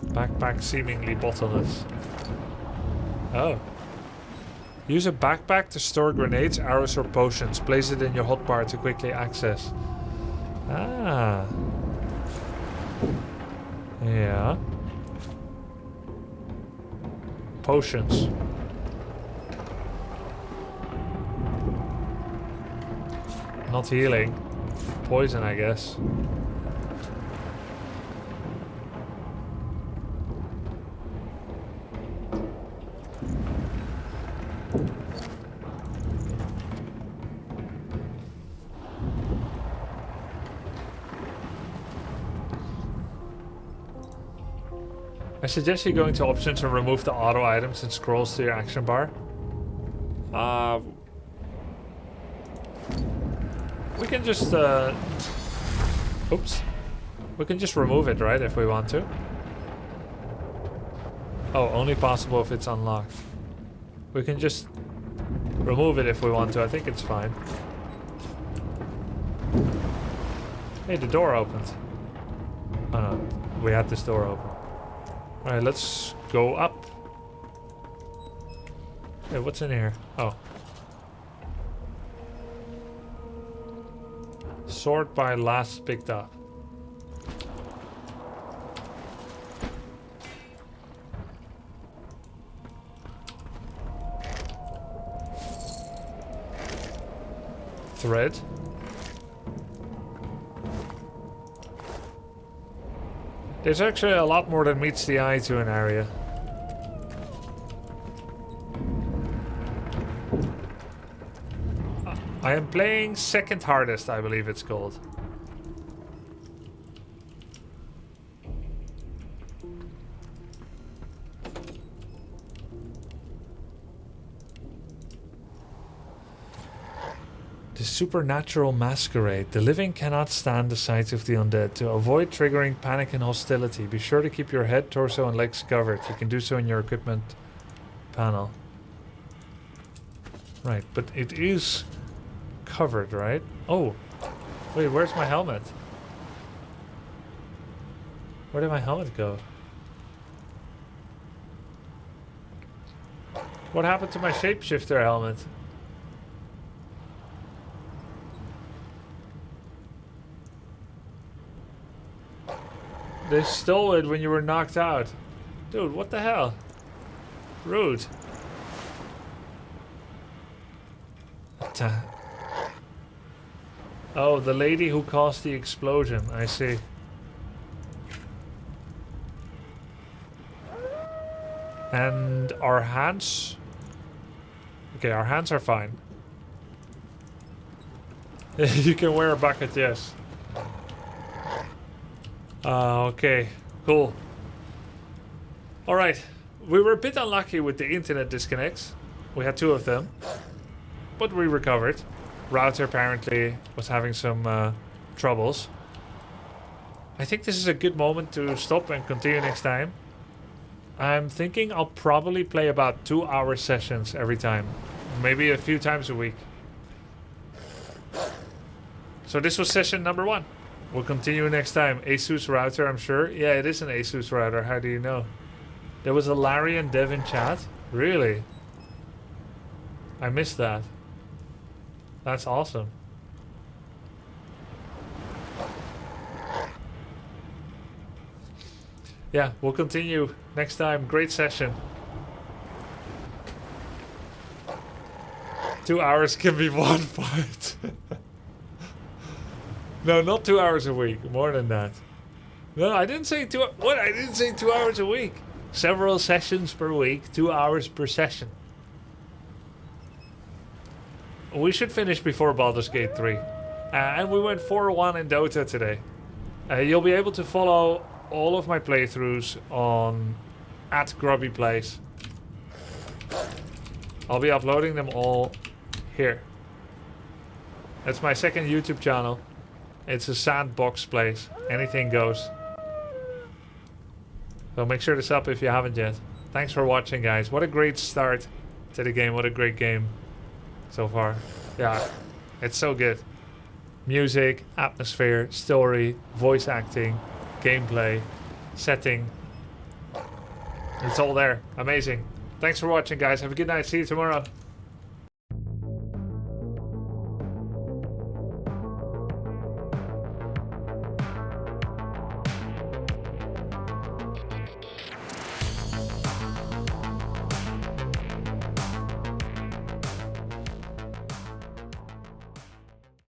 Speaker 1: Backpack seemingly bottomless. Oh. Use a backpack to store grenades, arrows, or potions. Place it in your hotbar to quickly access. Ah. Yeah. Potions. Not healing. poison, I guess. I suggest you going to options and remove the auto items and scrolls to your action bar. We can just oops. We can just remove it, right, if we want to. Oh, only possible if it's unlocked. We can just remove it if we want to. I think it's fine. Hey, the door opened. Oh no, we had this door open. Alright, let's go up. Hey, what's in here? Oh. Sort by last picked up. Thread. There's actually a lot more than meets the eye to an area. I am playing second hardest, I believe it's called. The supernatural masquerade. The living cannot stand the sight of the undead. To avoid triggering panic and hostility, be sure to keep your head, torso and legs covered. You can do so in your equipment panel. Right, but it is covered, right? Oh, wait, where's my helmet? Where did my helmet go? What happened to my shapeshifter helmet? They stole it when you were knocked out. Dude, what the hell? Rude. Oh, the lady who caused the explosion. I see. And our hands... Okay, our hands are fine. You can wear a bucket, yes. Okay, cool. Alright, we were a bit unlucky with the internet disconnects. We had 2 of them. But we recovered. Router apparently was having some troubles. I think this is a good moment to stop and continue next time. I'm thinking I'll probably play about 2-hour sessions every time. Maybe a few times a week. So this was session number 1. We'll continue next time. Asus router, I'm sure. Yeah, it is an Asus router. How do you know? There was a Larry and Dev in chat? Really? I missed that. That's awesome. Yeah, we'll continue next time. Great session. 2 hours can be one fight. No, not 2 hours a week. More than that. No, I didn't say 2. What? I didn't say 2 hours a week. Several sessions per week. 2 hours per session. We should finish before Baldur's Gate 3. And we went 4-1 in Dota today. You'll be able to follow all of my playthroughs on @GrubbyPlays. I'll be uploading them all here. That's my second YouTube channel. It's a sandbox place. Anything goes. So make sure to sub if you haven't yet. Thanks for watching, guys. What a great start to the game. What a great game so far. Yeah, it's so good. Music, atmosphere, story, voice acting, gameplay, setting. It's all there. Amazing. Thanks for watching, guys. Have a good night. See you tomorrow.